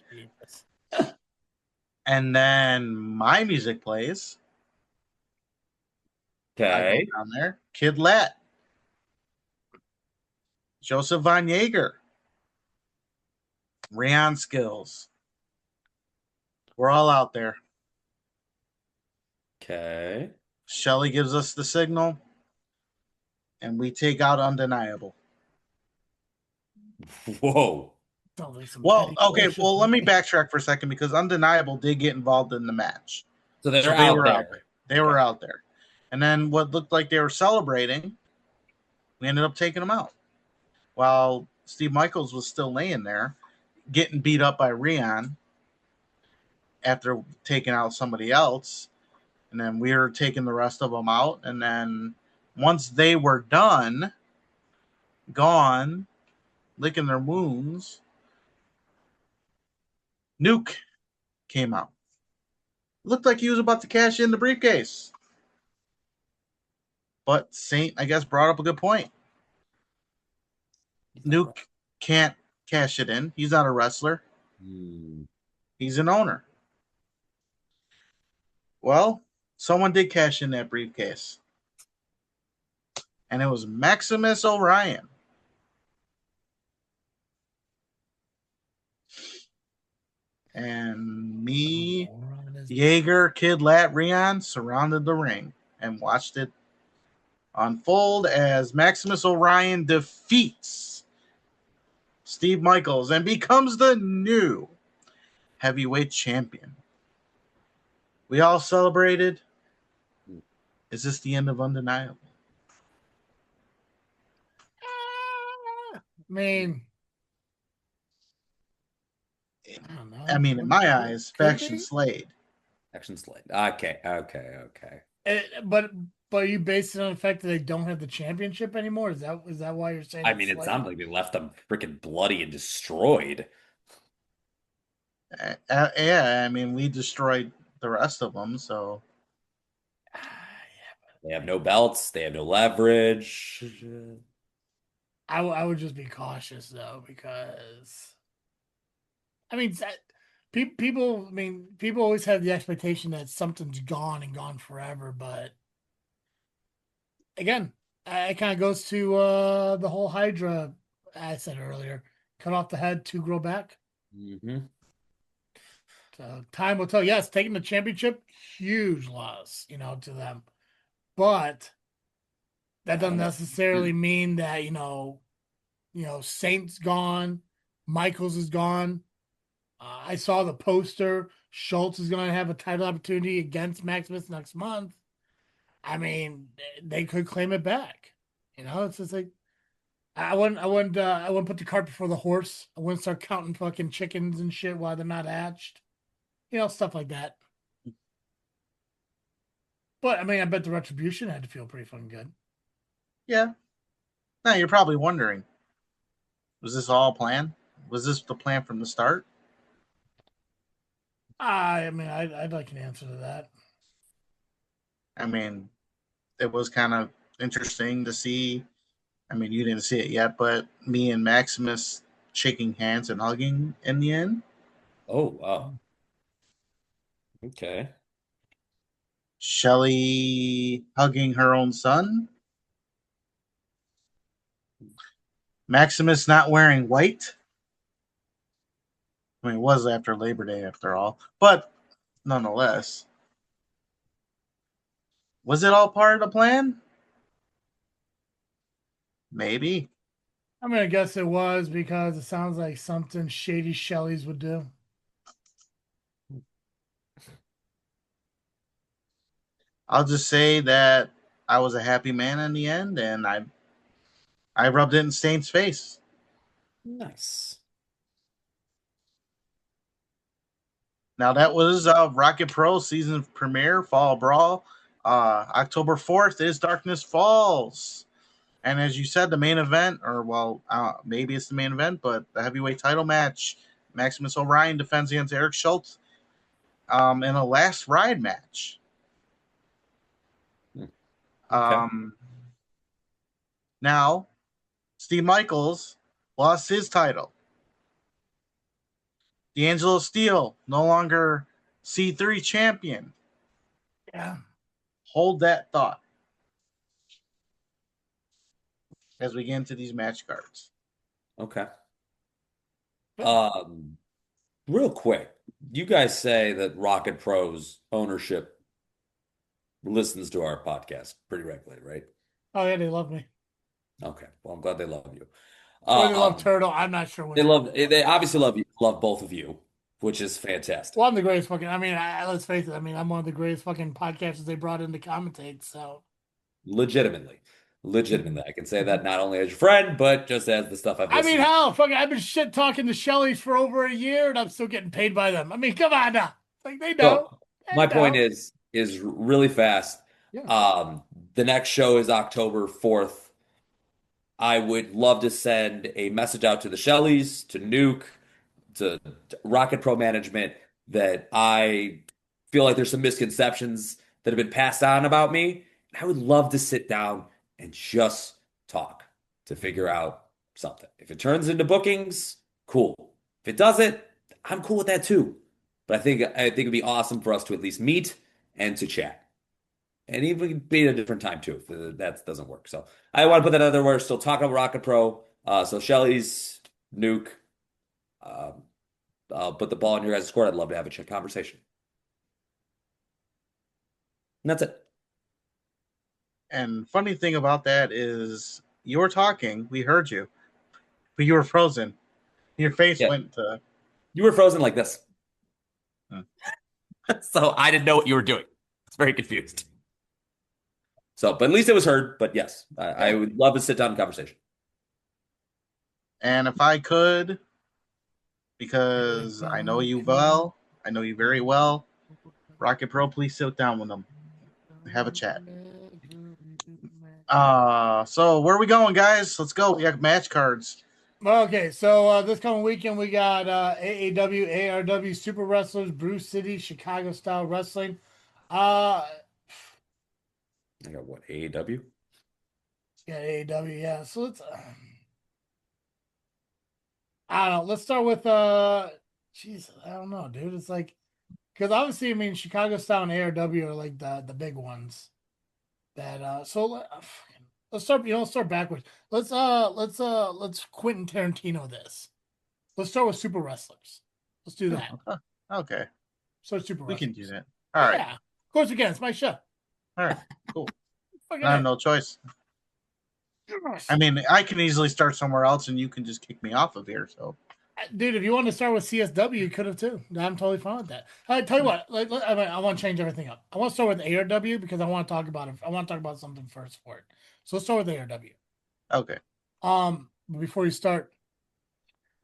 And then my music plays. Okay. I go down there. Kid Lat. Joseph Von Jaeger. Rayon Skills. We're all out there. Okay. Shelly gives us the signal, and we take out Undeniable. Whoa. Well, okay. Well, let me backtrack for a second, because Undeniable did get involved in the match. So they were out there. They were out there. And then what looked like they were celebrating, we ended up taking them out. While Steve Michaels was still laying there, getting beat up by Rion after taking out somebody else. And then we were taking the rest of them out. And then once they were done, gone, licking their wounds, Nuke came out. Looked like he was about to cash in the briefcase. But Saint, I guess, brought up a good point. Nuke can't cash it in. He's not a wrestler. He's an owner. Well, someone did cash in that briefcase. And it was Maximus Orion. And me, Jaeger, Kid Lat, Rion surrounded the ring and watched it unfold as Maximus Orion defeats Steve Michaels and becomes the new heavyweight champion. We all celebrated. Is this the end of Undeniable? I mean, I don't know. I mean, in my eyes, Faction Slade. Faction Slade. Okay. But you based it on the fact that they don't have the championship anymore? Is that why you're saying? I mean, it sounds like they left them freaking bloody and destroyed. Yeah, I mean, we destroyed the rest of them, so. They have no belts. They have no leverage. I would just be cautious, though, because I mean, people always have the expectation that something's gone and gone forever, but again, it kind of goes to the whole Hydra I said earlier: cut off the head to grow back. So time will tell. Yes, taking the championship, huge loss, to them, but that doesn't necessarily mean that Saint's gone, Michaels is gone. I saw the poster. Schultz is going to have a title opportunity against Maximus next month. I mean, they could claim it back. It's just like I wouldn't put the cart before the horse. I wouldn't start counting fucking chickens and shit while they're not hatched. Stuff like that. But I mean, I bet the Retribution had to feel pretty fucking good. Yeah. Now you're probably wondering, was this all planned? Was this the plan from the start? I mean, I'd like an answer to that. I mean, it was kind of interesting to see. I mean, you didn't see it yet, but me and Maximus shaking hands and hugging in the end. Oh, wow. Okay. Shelly hugging her own son. Maximus not wearing white. I mean, it was after Labor Day after all, but nonetheless. Was it all part of the plan? Maybe. I mean, I guess it was because it sounds like something shady Shelley's would do. I'll just say that I was a happy man in the end, and I rubbed it in Stain's face. Nice. Now that was Rocket Pro season premiere, Fall Brawl. October 4th is Darkness Falls. And as you said, the main event, or maybe it's the main event, but the heavyweight title match, Maximus Orion defends against Eric Schultz in a last ride match. Okay. Now, Steve Michaels lost his title. D'Angelo Steele, no longer C3 champion. Yeah. Hold that thought as we get into these match cards. Okay. Real quick, you guys say that Rocket Pro's ownership listens to our podcast pretty regularly, right? Oh yeah, they love me. Okay. Well, I'm glad they love you. Or they love Turtle. I'm not sure. They obviously love both of you, which is fantastic. Well, I'm the greatest fucking. I mean, let's face it. I mean, I'm one of the greatest fucking podcasters they brought in to commentate. So, legitimately, I can say that not only as your friend, but just as the stuff I've. I mean, hell, fucking, I've been shit talking to Shelley's for over a year, and I'm still getting paid by them. I mean, come on now. Like they know. So, my point is really fast. Yeah. The next show is October 4th. I would love to send a message out to the Shelleys, to Nuke, to Rocket Pro management that I feel like there's some misconceptions that have been passed on about me. I would love to sit down and just talk to figure out something. If it turns into bookings, cool. If it doesn't, I'm cool with that too. But I think it'd be awesome for us to at least meet and to chat. And even be at a different time too, if that doesn't work. So I want to put that out there. We're still talking about Rocket Pro. So Shelly's, Nuke, I'll put the ball in your guys' court. I'd love to have a conversation. And that's it. And funny thing about that is you were talking, we heard you, but you were frozen. Your face went to... You were frozen like this. So I didn't know what you were doing. I was very confused. So, but at least it was heard. But yes, I would love to sit down and conversation. And if I could, because I know you well, I know you very well, Rocket Pro, please sit down with them. Have a chat. So where are we going, guys? Let's go. We have match cards. Okay, so this coming weekend we got AAW, ARW, Superwrestlers, Brew City, Chicago Style Wrestling. I got what, AAW? Yeah, AAW, yeah. So let's I don't know. Let's start with jeez, I don't know, dude. It's like, because obviously, I mean, Chicago Style and ARW are like the big ones. That so let's start. Let's start backwards. Let's Quentin Tarantino this. Let's start with Super Wrestlers. Let's do that. Okay. So Super Wrestlers. We can do that. All right. Yeah. Of course we can. It's my show. All right. Cool. I have no choice. I mean, I can easily start somewhere else, and you can just kick me off of here. So, dude, if you want to start with CSW, you could have too. I'm totally fine with that. I tell you what, I want to change everything up. I want to start with ARW because I want to talk about it. I want to talk about something first for it. So let's start with ARW. Okay. Before you start,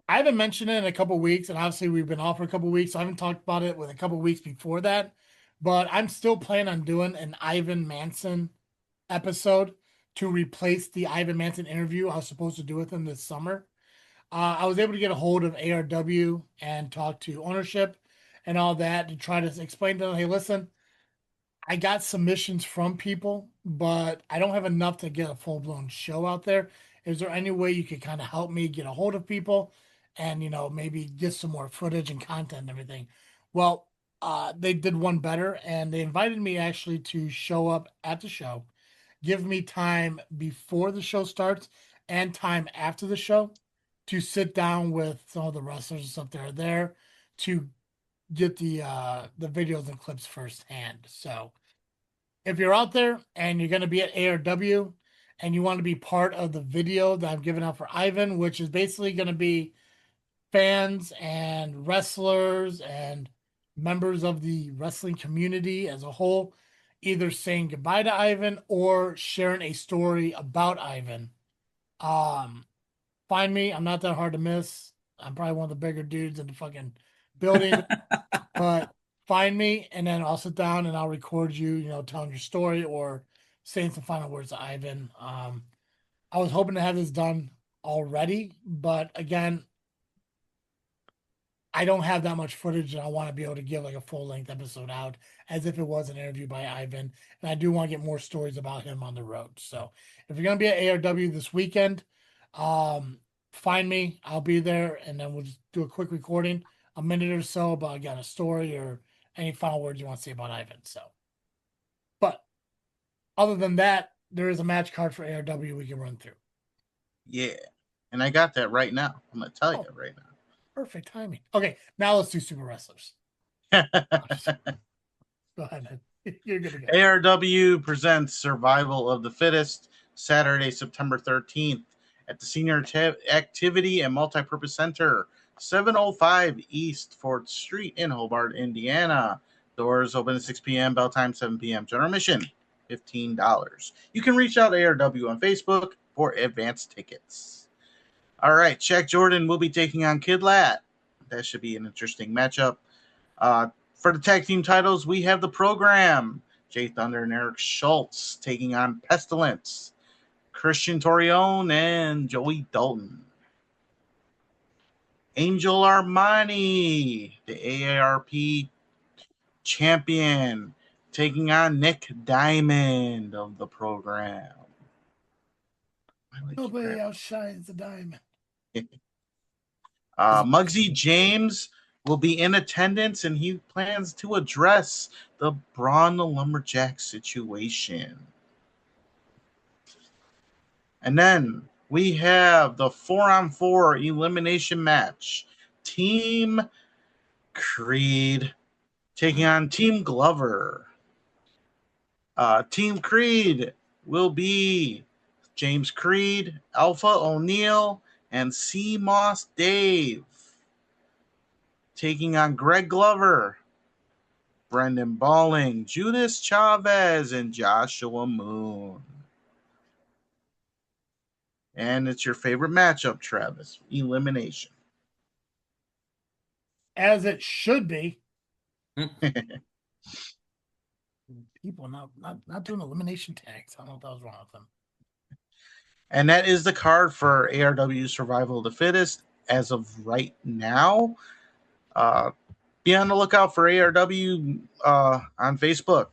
I haven't mentioned it in a couple of weeks, and obviously we've been off for a couple of weeks, so I haven't talked about it with a couple of weeks before that. But I'm still planning on doing an Ivan Manson episode to replace the Ivan Manson interview I was supposed to do with him this summer. I was able to get a hold of ARW and talk to ownership and all that to try to explain to them, hey, listen, I got submissions from people, but I don't have enough to get a full-blown show out there. Is there any way you could kind of help me get a hold of people and, maybe get some more footage and content and everything? Well, they did one better, and they invited me actually to show up at the show, give me time before the show starts and time after the show to sit down with some of the wrestlers and stuff that are there to get the videos and clips firsthand. So if you're out there and you're going to be at ARW and you want to be part of the video that I'm giving out for Ivan, which is basically going to be fans and wrestlers and members of the wrestling community as a whole, either saying goodbye to Ivan or sharing a story about Ivan. Find me. I'm not that hard to miss. I'm probably one of the bigger dudes in the fucking building, but find me and then I'll sit down and I'll record you, telling your story or saying some final words to Ivan. I was hoping to have this done already, but again, I don't have that much footage and I want to be able to give like a full length episode out as if it was an interview by Ivan. And I do want to get more stories about him on the road. So if you're going to be at ARW this weekend, find me, I'll be there. And then we'll just do a quick recording, a minute or so about, again, a story or any final words you want to say about Ivan. So, but other than that, there is a match card for ARW we can run through. Yeah. And I got that right now. I'm going to tell you right now. Perfect timing. Okay, now let's do Super Wrestlers. Go ahead, man. You're good to go. ARW presents Survival of the Fittest, Saturday, September 13th at the Senior Activity and Multipurpose Center, 705 East 4th Street in Hobart, Indiana. Doors open at 6 p.m., bell time 7 p.m. General admission, $15. You can reach out to ARW on Facebook for advanced tickets. All right, Shaq Jordan will be taking on Kid Lat. That should be an interesting matchup. For the tag team titles, we have the Program. Jay Thunder and Eric Schultz taking on Pestilence, Christian Torione, and Joey Dalton. Angel Armani, the AARP champion, taking on Nick Diamond of the Program. Nobody outshines the Diamond. Muggsy James will be in attendance, and he plans to address the Braun the Lumberjack situation. And then we have the 4-on-4 elimination match. Team Creed taking on Team Glover. Team Creed will be James Creed, Alpha O'Neill, and C. Moss Dave. Taking on Greg Glover, Brendan Balling, Judas Chavez, and Joshua Moon. And it's your favorite matchup, Travis. Elimination. As it should be. People not doing elimination tags. I don't know what that was wrong with them. And that is the card for ARW Survival of the Fittest as of right now. Be on the lookout for ARW on Facebook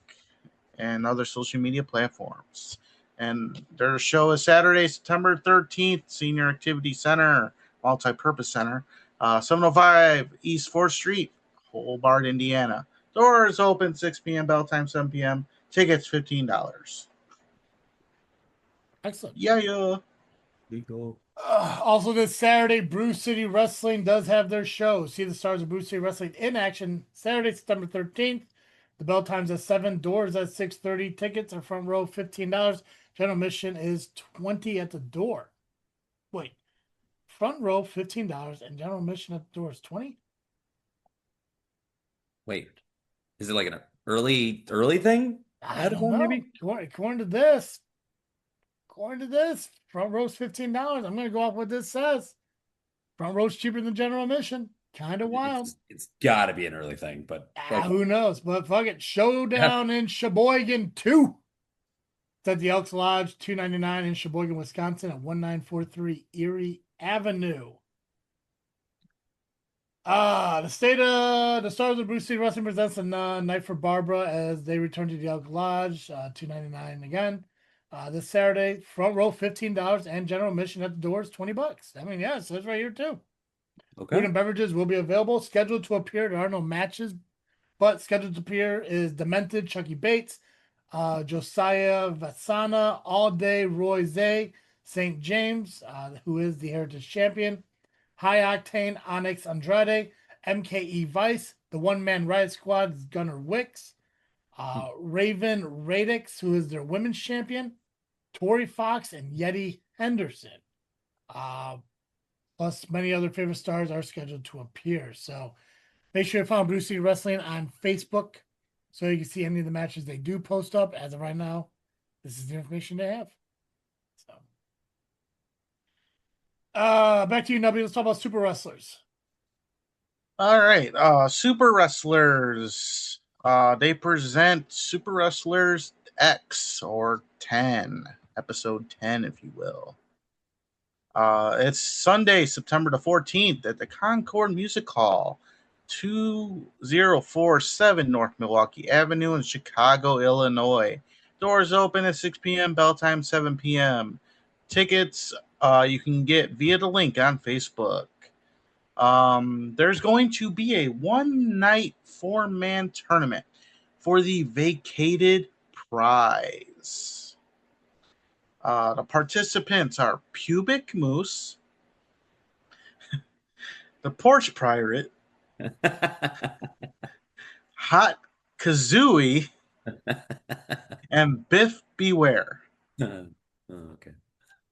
and other social media platforms. And their show is Saturday, September 13th, Senior Activity Center, Multi-Purpose Center, 705 East 4th Street, Hobart, Indiana. Doors open 6 p.m., bell time 7 p.m. Tickets $15. Excellent. Yeah. Also this Saturday, Brew City Wrestling does have their show. See the stars of Brew City Wrestling in action Saturday, September 13th. The bell time's at 7, doors at 6:30. Tickets are front row $15. General admission is $20 at the door. Wait, front row $15 and general admission at the door is $20? Wait, is it like an early thing? I don't know. Maybe according to this, front row's $15. I'm going to go off what this says. Front row's cheaper than general admission. Kind of wild. It's got to be an early thing, but who knows? But fuck it. Showdown in Sheboygan 2. It's at the Elks Lodge, $299 in Sheboygan, Wisconsin at 1943 Erie Avenue. The stars of Bruce Lee Wrestling presents a night for Barbara as they return to the Elk Lodge, $2.99 again. This Saturday, front row $15 and general admission at the doors $20. I mean, yeah, it says right here too. Okay. Food and beverages will be available. Scheduled to appear, there are no matches, but scheduled to appear is Demented, Chucky Bates, Josiah Vasana, All Day, Roy Zay, St. James, who is the Heritage Champion, High Octane, Onyx Andrade, MKE Vice, the one-man Riot Squad is Gunnar Wicks, Raven Radix, who is their women's champion, Tori Fox, and Yeti Henderson. Plus, many other favorite stars are scheduled to appear. So make sure you follow Bruce Lee Wrestling on Facebook so you can see any of the matches they do post up. As of right now, this is the information they have. So, back to you, Nubby. Let's talk about Super Wrestlers. All right. Super Wrestlers. They present Super Wrestlers X or 10, episode 10, if you will. It's Sunday, September the 14th at the Concord Music Hall, 2047 North Milwaukee Avenue in Chicago, Illinois. Doors open at 6 p.m., bell time 7 p.m. Tickets you can get via the link on Facebook. There's going to be a one-night 4-man tournament for the vacated prize. The participants are Pubic Moose, the Porch Pirate, Hot Kazooie, and Biff Beware. Oh, okay.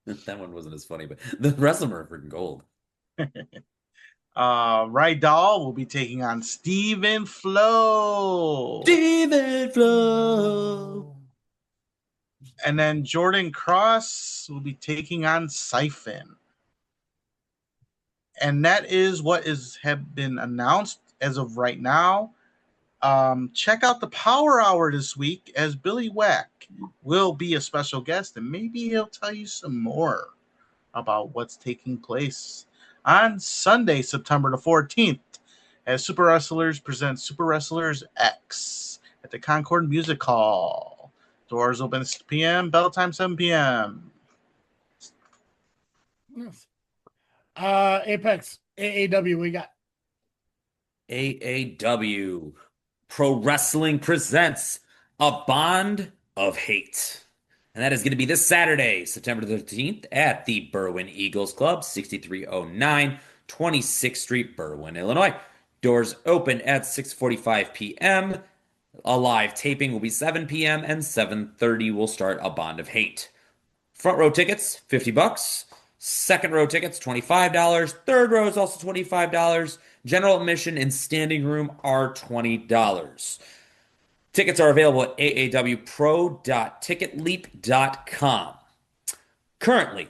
That one wasn't as funny, but the rest of them are freaking gold. Rydal will be taking on Steven Flo. Steven Flo. And then Jordan Cross will be taking on Siphon. And that is what have been announced as of right now. Check out the Power Hour this week as Billy Wack will be a special guest, and maybe he'll tell you some more about what's taking place on Sunday, September the 14th, as Super Wrestlers present Super Wrestlers X at the Concord Music Hall. Doors open at 6 p.m., bell time 7 p.m. Yes. Apex, AAW, we got. AAW Pro Wrestling presents A Bond of Hate. And that is going to be this Saturday, September 13th at the Berwyn Eagles Club, 6309 26th Street, Berwyn, Illinois. Doors open at 6:45 p.m. A live taping will be 7 p.m. and 7:30 will start A Bond of Hate. Front row tickets, $50. Second row tickets, $25. Third row is also $25. General admission and standing room are $20. Tickets are available at aawpro.ticketleap.com. Currently,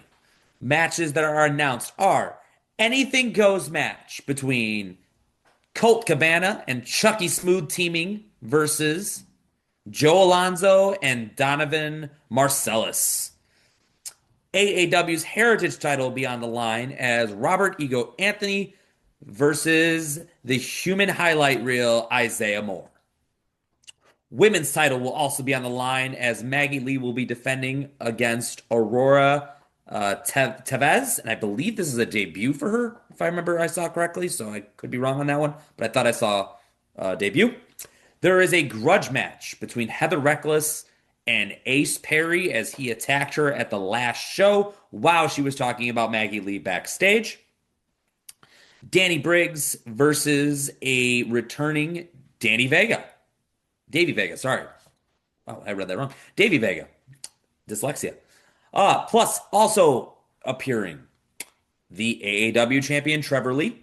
matches that are announced are Anything Goes match between Colt Cabana and Chucky Smooth teaming versus Joe Alonzo and Donovan Marcellus. AAW's Heritage title will be on the line as Robert Ego Anthony versus the Human Highlight Reel Isaiah Moore. Women's title will also be on the line as Maggie Lee will be defending against Aurora Tevez, and I believe this is a debut for her, if I remember I saw correctly, so I could be wrong on that one, but I thought I saw a debut. There is a grudge match between Heather Reckless and Ace Perry as he attacked her at the last show while she was talking about Maggie Lee backstage. Danny Briggs versus a returning Davey Vega, sorry. Oh, I read that wrong. Davey Vega. Dyslexia. Plus, also appearing, the AAW champion Trevor Lee,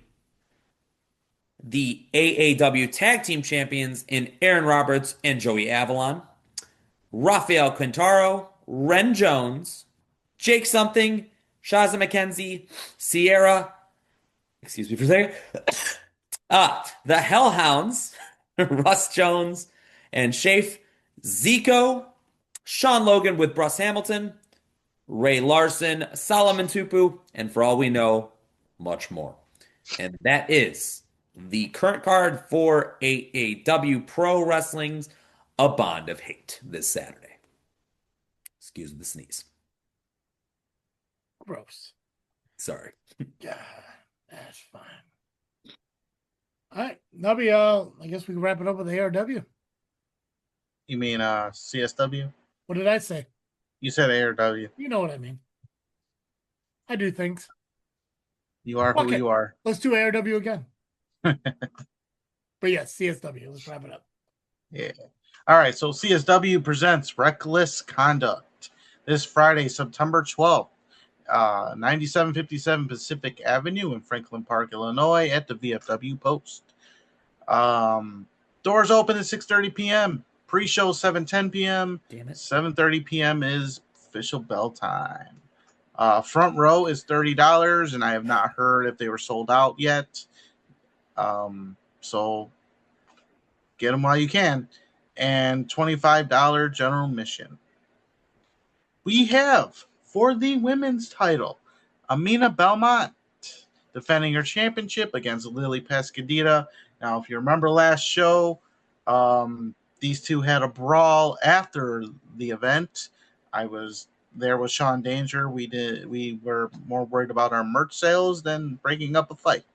the AAW tag team champions in Aaron Roberts and Joey Avalon, Rafael Quintaro, Ren Jones, Jake Something, Shaza McKenzie, Sierra, excuse me for a second, the Hellhounds, Russ Jones, and Shafe, Zico, Sean Logan with Bruce Hamilton, Ray Larson, Solomon Tupu, and for all we know, much more. And that is the current card for AAW Pro Wrestling's A Bond of Hate this Saturday. Excuse the sneeze. Gross. Sorry. Yeah, that's fine. All right, Nubby, I guess we can wrap it up with the ARW. You mean CSW? What did I say? You said ARW. You know what I mean. I do things. You are who you are. Let's do ARW again. But yes, CSW. Let's wrap it up. Yeah. All right, so CSW presents Reckless Conduct this Friday, September 12th. 9757 Pacific Avenue in Franklin Park, Illinois at the VFW Post. Doors open at 6:30 p.m. Pre-show 7:10 p.m. Damn it. 7:30 p.m. is official bell time. Front row is $30, and I have not heard if they were sold out yet. So get them while you can. And $25 general admission. We have, for the women's title, Amina Belmont defending her championship against Lily Pascadita. Now, if you remember last show, these two had a brawl after the event. I was there with Sean Danger. We were more worried about our merch sales than breaking up a fight.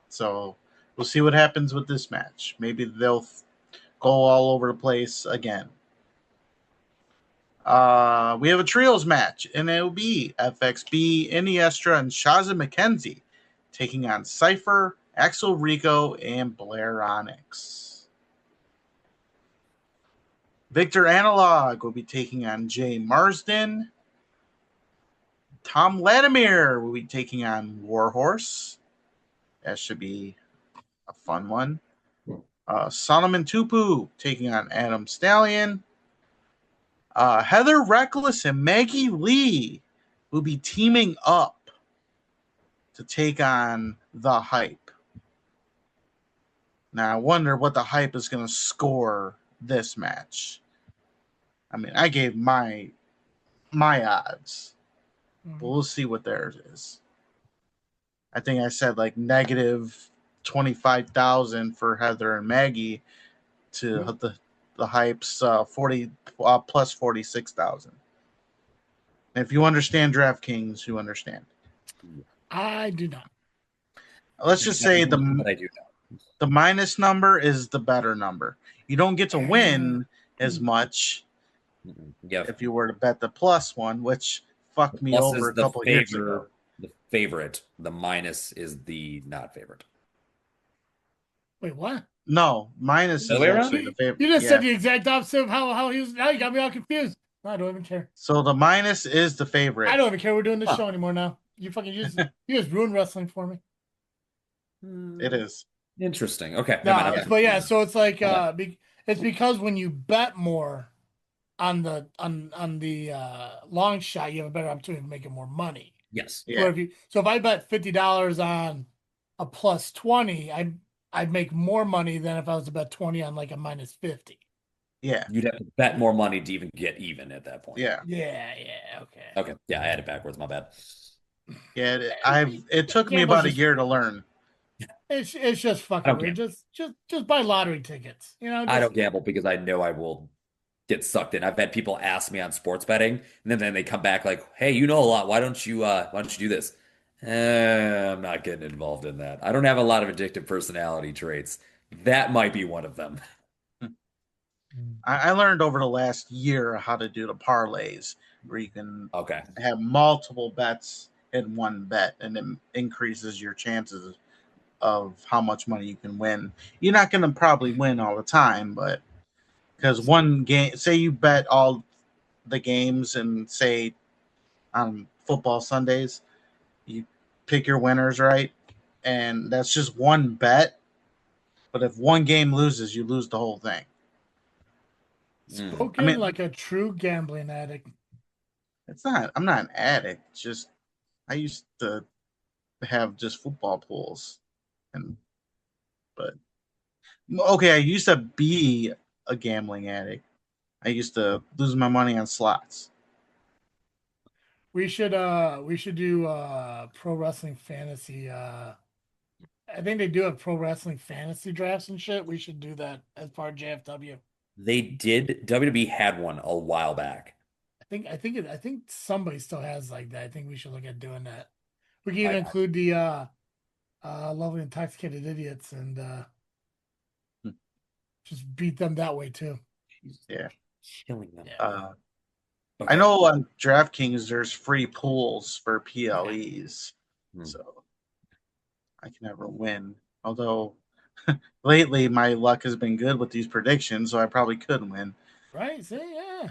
So we'll see what happens with this match. Maybe they'll go all over the place again. We have a trios match, and it will be FXB, Iniestra, and Shaza McKenzie taking on Cypher, Axel Rico, and Blair Onyx. Victor Analog will be taking on Jay Marsden. Tom Latimer will be taking on Warhorse. That should be a fun one. Solomon Tupu taking on Adam Stallion. Heather Reckless and Maggie Lee will be teaming up to take on The Hype. Now, I wonder what The Hype is going to score this match. I mean, I gave my odds, but we'll see what theirs is. I think I said like negative 25,000 for Heather and Maggie to the Hype's 40 plus 46,000. And if you understand DraftKings, you understand. I do not. Let's just say the minus number is the better number. You don't get to win as much if you were to bet the plus one, which fucked me over a couple of years ago. The favorite. The minus is the not favorite. Wait, what? No, minus is actually the favorite. You just said the exact opposite of how he was. Now you got me all confused. I don't even care. So the minus is the favorite. I don't even care. We're doing this show anymore now. You just ruined wrestling for me. It is interesting. Okay, no, but yeah, so it's like it's because when you bet more on the long shot, you have a better opportunity to make more money. Yes. Yeah. So if I bet $50 on a plus 20, I'd make more money than if I was to bet 20 on like a minus 50. Yeah. You'd have to bet more money to even get even at that point. Yeah. Yeah. Okay. Okay. Yeah, I had it backwards. My bad. Yeah, it took me about a year to learn. It's just fucking weird. Just buy lottery tickets. You know. I don't gamble because I know I will get sucked in. I've had people ask me on sports betting, and then they come back like, "Hey, you know a lot. Why don't you do this?" I'm not getting involved in that. I don't have a lot of addictive personality traits. That might be one of them. I learned over the last year how to do the parlays, where you can have multiple bets in one bet, and it increases your chances of how much money you can win. You're not going to probably win all the time, but because one game, say you bet all the games and say on football Sundays, you pick your winners, right? And that's just one bet. But if one game loses, you lose the whole thing. Spoken like a true gambling addict. I'm not an addict. Just I used to have just football pools, but I used to be a gambling addict. I used to lose my money on slots. We should do pro wrestling fantasy. I think they do have pro wrestling fantasy drafts and shit. We should do that as part of JFW. They did. WWE had one a while back. I think somebody still has like that. I think we should look at doing that. We can even include the lovely intoxicated idiots and just beat them that way too. Yeah, killing them. Yeah. I know on DraftKings there's free pools for PLEs, so I can never win. Although lately my luck has been good with these predictions, so I probably could win. Right? See, yeah.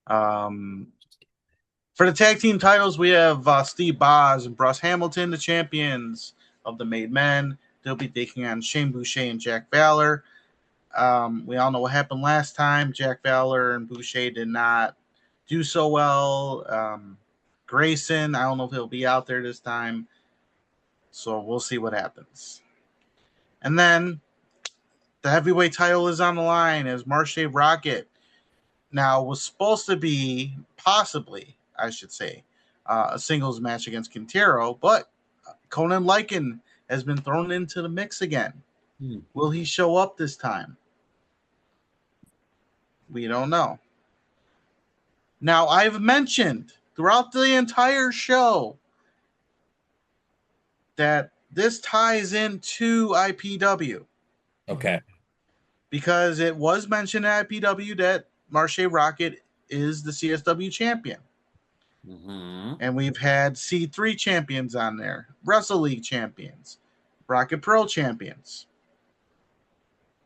For the tag team titles, we have Steve Boz and Bruce Hamilton, the champions of the Made Men. They'll be taking on Shane Boucher and Jack Fowler. We all know what happened last time. Jack Fowler and Boucher did not do so well. Grayson, I don't know if he'll be out there this time. So we'll see what happens. And then the heavyweight title is on the line as Marshe Rockett. Now, was supposed to be, possibly, I should say, a singles match against Quintero, but Conan Lycan has been thrown into the mix again. Will he show up this time? We don't know. Now, I've mentioned throughout the entire show that this ties into IPW. Okay. Because it was mentioned at IPW that Marshe Rockett is the CSW champion. And we've had C3 champions on there, Wrestle League champions, Rocket Pro champions.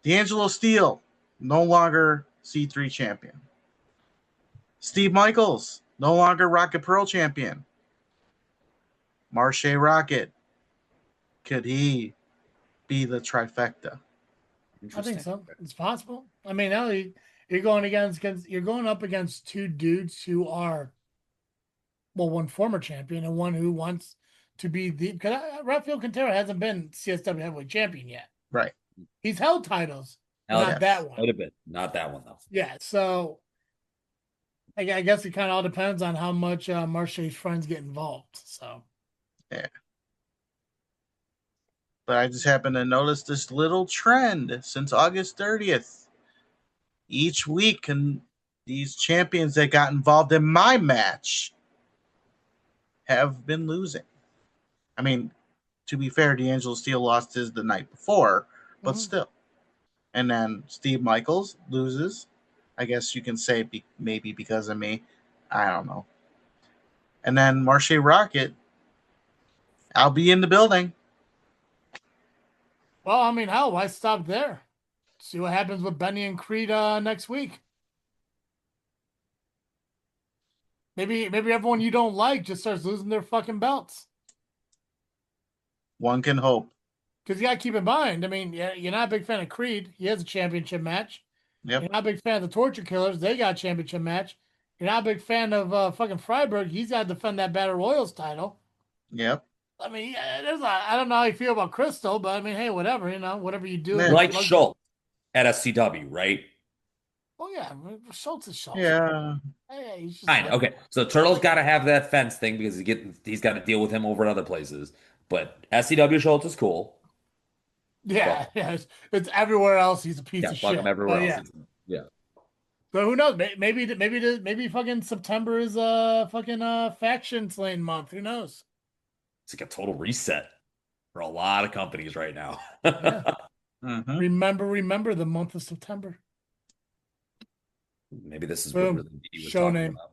D'Angelo Steele, no longer C3 champion. Steve Michaels, no longer Rocket Pro champion. Marshe Rockett, could he be the trifecta? I think so. It's possible. I mean, now you're going up against two dudes who are, well, one former champion and one who wants to be the, because Rafael Quintero hasn't been CSW heavyweight champion yet. Right. He's held titles, not that one. Would have been not that one though. Yeah. So I guess it kind of all depends on how much Marshe's friends get involved. So yeah. But I just happened to notice this little trend since August 30th. Each week, and these champions that got involved in my match have been losing. I mean, to be fair, D'Angelo Steele lost his the night before, but still. And then Steve Michaels loses. I guess you can say maybe because of me. I don't know. And then Marshe Rockett, I'll be in the building. Well, I mean, hell, why stop there? See what happens with Benny and Creed next week. Maybe everyone you don't like just starts losing their fucking belts. One can hope. Because you got to keep in mind, I mean, you're not a big fan of Creed. He has a championship match. Yep. You're not a big fan of the Torture Killers. They got a championship match. You're not a big fan of fucking Freiberg. He's got to defend that Battle Royals title. Yep. I mean, I don't know how you feel about Crystal, but I mean, hey, whatever, whatever you do. Like Schultz at SCW, right? Oh, yeah. Schultz is Schultz. Yeah. Hey, he's just Fine. Okay. So Turtle's got to have that fence thing because he's got to deal with him over in other places. But SCW Schultz is cool. Yeah, it's everywhere else. He's a piece of fuck shit. him everywhere else. Yeah. But who knows? Maybe fucking September is fucking faction slaying month. Who knows? It's like a total reset for a lot of companies right now. Yeah. Remember the month of September. Maybe this is Boom. what really Show name. About.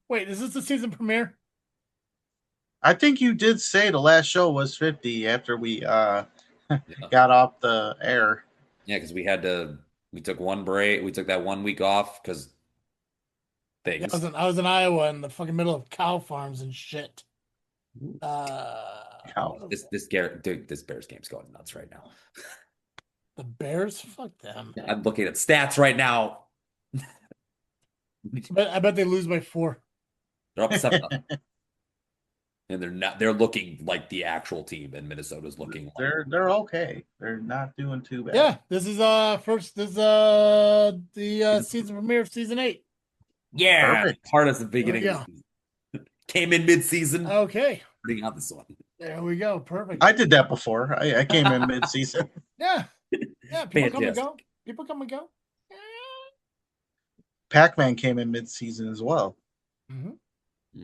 Wait, is this the season premiere? I think you did say the last show was 50 after we got off the air. Yeah, because we took one break. We took that 1 week off because things. Yeah, I was in Iowa in the fucking middle of cow farms and shit. This Bears game's going nuts right now. The Bears? Fuck them. I'm looking at stats right now. But I bet they lose by 4. They're up 7. And they're looking like the actual team, and Minnesota's looking they're okay. They're not doing too bad. Yeah, this is the season premiere of season 8. Yeah, perfect. part of the beginning. Came in mid-season. Okay. Putting out this one. There we go. Perfect. I did that before. I came in mid-season. Yeah. People come and go. People come and go. Pac-Man came in mid-season as well. Mm-hmm.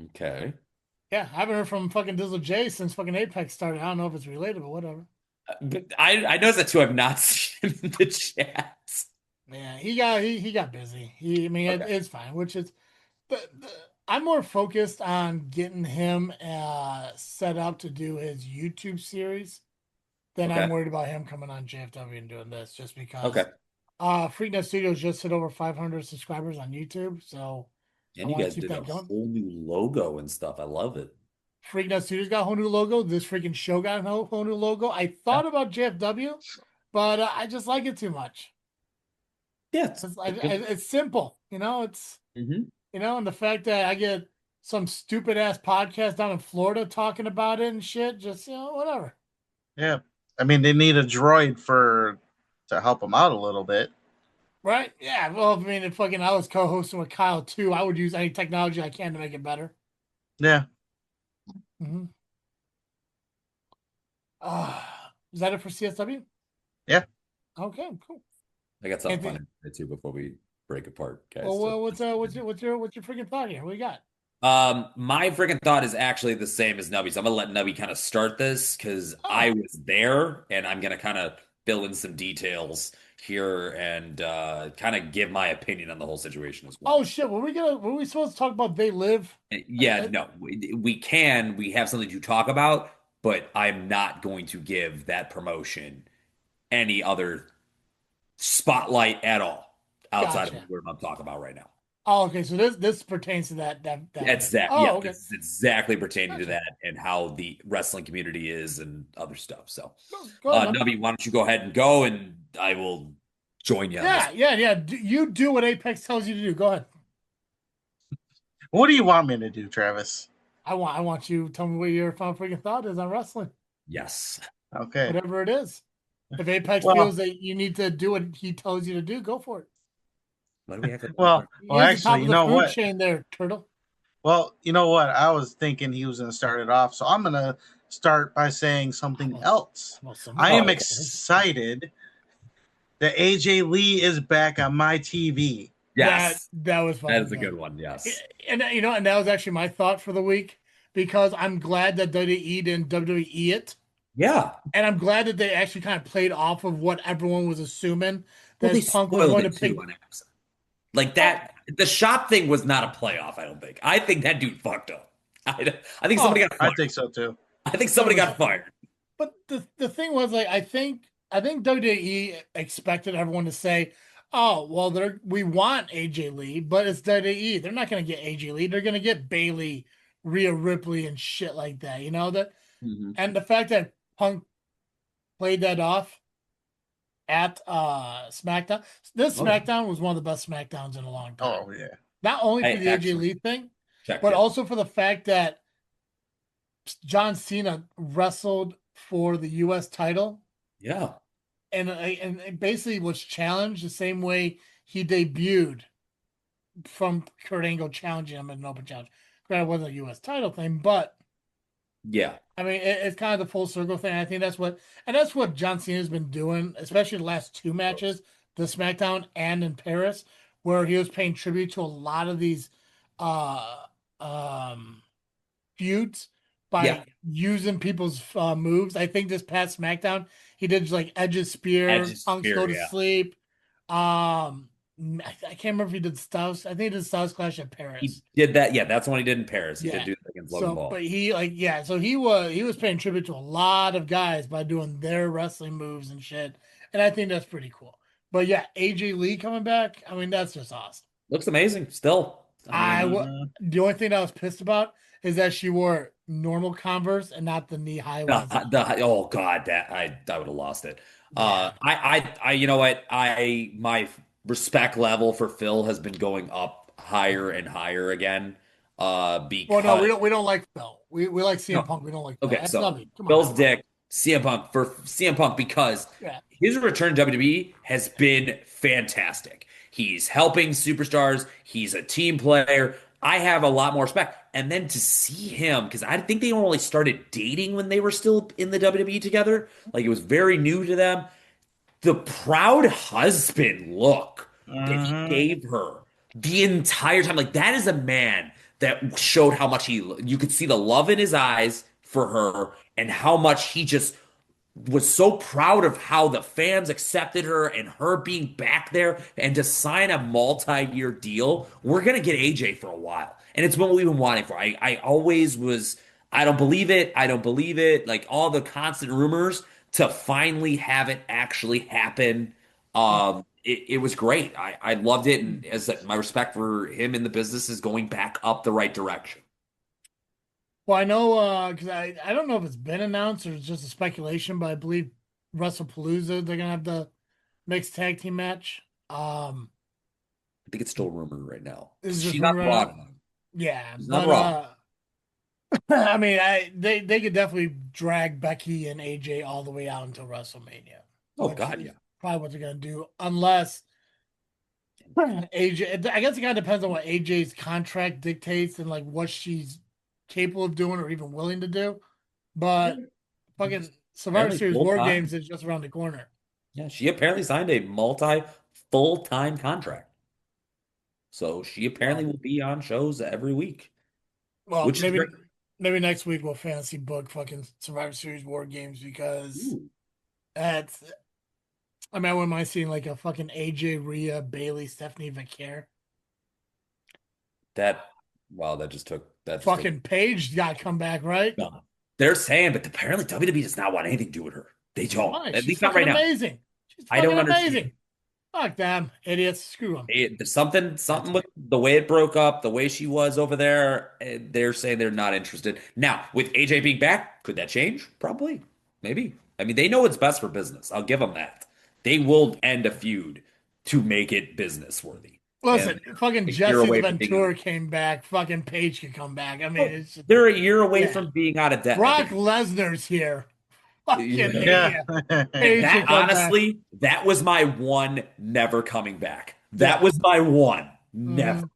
Okay. Yeah, I haven't heard from fucking Dizzle J since fucking Apex started. I don't know if it's related, but whatever. But I noticed that too. I've not seen him in the chats. Yeah, he got busy. It's fine. Which is, I'm more focused on getting him set up to do his YouTube series than I'm worried about him coming on JFW and doing this. Just because. Freakin Studios just hit over 500 subscribers on YouTube, so. And you guys did a whole new logo and stuff. I love it. Freakin Studios got a whole new logo. This freaking show got a whole new logo. I thought about JFW, but I just like it too much. Yeah, it's simple. It's and the fact that I get some stupid ass podcast down in Florida talking about it and shit. Just whatever. Yeah, I mean they need a droid to help them out a little bit. Right? Yeah. Well, I mean, if I was co-hosting with Kyle too, I would use any technology I can to make it better. Yeah. Mm-hmm. Is that it for CSW? Yeah. Okay. Cool. I got something funny too before we break apart, guys. Well, what's your freaking thought here? What you got? My freaking thought is actually the same as Nubby. So I'm gonna let Nubby kind of start this because I was there, and I'm gonna kind of fill in some details here and kind of give my opinion on the whole situation as well. Oh shit! Were we supposed to talk about They Live? Yeah, no, we can. We have something to talk about, but I'm not going to give that promotion any other spotlight at all outside of what I'm talking about right now. Oh, okay. So this pertains to that. Exactly. Yeah, okay. This is exactly pertaining to that and how the wrestling community is and other stuff. So, go ahead, Nubby, why don't you go ahead and go, and I will join you. Yeah. You do what Apex tells you to do. Go ahead. What do you want me to do, Travis? I want you to tell me what your freaking thought is on wrestling. Yes. Okay. Whatever it is. If Apex feels that you need to do what he tells you to do, go for it. What do we have to well, actually, you know what? Chain there, Turtle. Well, you know what? I was thinking he was going to start it off, so I'm going to start by saying something else. I am excited that AJ Lee is back on my TV. Yes, that was fun. That is a good one. Yes, and and that was actually my thought for the week because I'm glad that WWE didn't WWE it. Yeah, and I'm glad that they actually kind of played off of what everyone was assuming that Punk was going to pick. Like that, the shop thing was not a playoff. I don't think. I think that dude fucked up. I think somebody got fired. I think so too. I think somebody got fired. But the thing was, like, I think WWE expected everyone to say, "Oh, well, we want AJ Lee, but it's WWE. They're not going to get AJ Lee. They're going to get Bayley, Rhea Ripley, and shit like that." You know that, and the fact that Punk played that off at SmackDown. This SmackDown was one of the best SmackDowns in a long time. Oh yeah. Not only for the AJ Lee thing, but also for the fact that John Cena wrestled for the U.S. title. Yeah. And basically was challenged the same way he debuted from Kurt Angle challenging him in an open challenge. Granted, it wasn't a U.S. title thing, but yeah. I mean, it's kind of the full circle thing. I think that's what John Cena has been doing, especially the last two matches, the SmackDown and in Paris, where he was paying tribute to a lot of these feuds by using people's moves. I think this past SmackDown, he did like Edge's spear, Punk's go to sleep. I can't remember if he did Styles. I think he did Styles Clash at Paris. He did that. Yeah, that's when he did in Paris. He did do that against Logan Paul. But he was paying tribute to a lot of guys by doing their wrestling moves and shit. And I think that's pretty cool. But yeah, AJ Lee coming back, I mean, that's just awesome. Looks amazing still. The only thing I was pissed about is that she wore normal Converse and not the knee high ones. Oh God, that I would have lost it. I you know what? My respect level for Phil has been going up higher and higher again. Because we don't like Phil. We like CM Punk. We don't like Phil. Okay, so Phil's dick, CM Punk because his return to WWE has been fantastic. He's helping superstars. He's a team player. I have a lot more respect. And then to see him, because I think they only started dating when they were still in the WWE together. Like it was very new to them. The proud husband look that he gave her the entire time, like that is a man that showed how much you could see the love in his eyes for her and how much he just was so proud of how the fans accepted her and her being back there and to sign a multi-year deal. We're gonna get AJ for a while, and it's what we've been wanting for. I always was. I don't believe it. I don't believe it. Like all the constant rumors to finally have it actually happen. It was great. I loved it, and as my respect for him in the business is going back up the right direction. Well, I know because I don't know if it's been announced or it's just a speculation, but I believe WrestlePalooza they're gonna have the mixed tag team match. I think it's still rumored right now. She's not wrong. Yeah, she's not wrong. I mean, they could definitely drag Becky and AJ all the way out until WrestleMania. Oh God, yeah. Probably what they're gonna do, unless AJ. I guess it kind of depends on what AJ's contract dictates and like what she's capable of doing or even willing to do. But fucking Survivor Series War Games is just around the corner. Yeah, she apparently signed a full-time contract. So she apparently will be on shows every week. Well, maybe next week we'll fantasy book fucking Survivor Series War Games because that's. I mean, I wouldn't mind seeing like a fucking AJ, Rhea, Bailey, Stephanie Vaquer. That just took that. Fucking Paige got to come back, right? No, they're saying, but apparently WWE does not want anything to do with her. They don't. Why? At least not right amazing. now. She's I don't amazing. understand. Fuck them, idiots. Screw them. There's something with the way it broke up, the way she was over there. They're saying they're not interested. Now, with AJ being back, could that change? Probably. Maybe. I mean, they know what's best for business. I'll give them that. They will end a feud to make it business worthy. Listen, fucking Jesse Ventura came back. Fucking Paige could come back. I mean, it's just, they're a year away from being out of debt. Brock Lesnar's here. That, honestly, that was my one never coming back. That was my one never.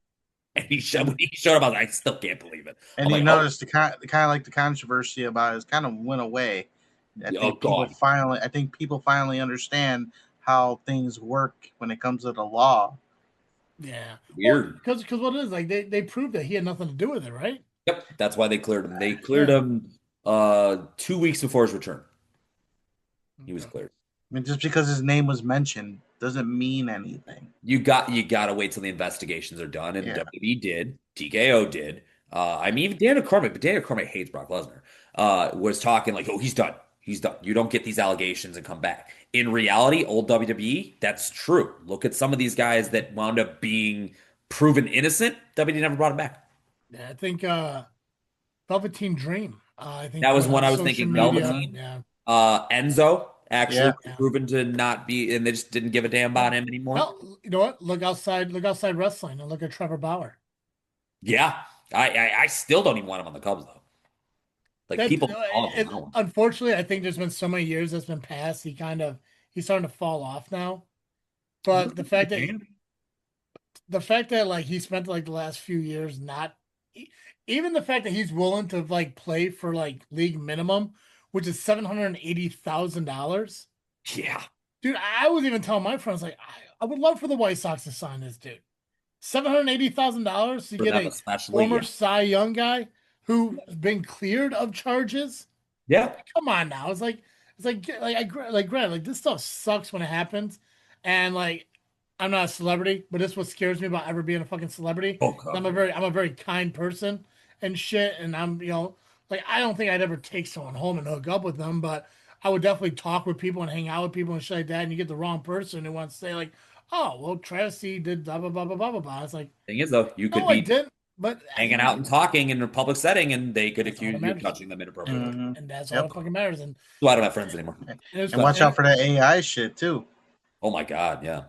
And when he showed up, I was like, I still can't believe it. And you noticed the kind of like the controversy about it kind of went away. I think people finally understand how things work when it comes to the law. Yeah, weird. Because what it is, like they proved that he had nothing to do with it, right? Yep, that's why they cleared him. They cleared him 2 weeks before his return. He was cleared. I mean, just because his name was mentioned doesn't mean anything. You got to wait till the investigations are done, and WWE did, TKO did. I mean, even Daniel Cormier, but Daniel Cormier hates Brock Lesnar. Was talking like, oh, he's done. He's done. You don't get these allegations and come back. In reality, old WWE, that's true. Look at some of these guys that wound up being proven innocent. WWE never brought him back. Yeah, I think Velveteen Dream. I think that was one I was thinking. Velveteen. Yeah. Enzo actually proven to not be, and they just didn't give a damn about him anymore. Well, you know what? Look outside wrestling and look at Trevor Bauer. Yeah, I still don't even want him on the Cubs though. Like unfortunately, I think there's been so many years that's been passed. He's starting to fall off now. But the fact that like he spent like the last few years even the fact that he's willing to like play for like league minimum, which is $780,000. Yeah, dude, I was even telling my friends like I would love for the White Sox to sign this dude. $780,000 to get a former Cy Young guy who's been cleared of charges. Yeah, come on now. It's like granted, like this stuff sucks when it happens, and like I'm not a celebrity, but this is what scares me about ever being a fucking celebrity. Oh, God. I'm a very kind person and shit, and I'm like I don't think I'd ever take someone home and hook up with them, but I would definitely talk with people and hang out with people and shit like that. And you get the wrong person who wants to say like, oh well, Tracy did blah blah blah blah blah blah. It's like thing is though, you could be hanging out and talking in a public setting, and they could accuse you of touching them inappropriately. And that's all that fucking matters. And so I don't have friends anymore. And watch out for that AI shit too. Oh my God, yeah.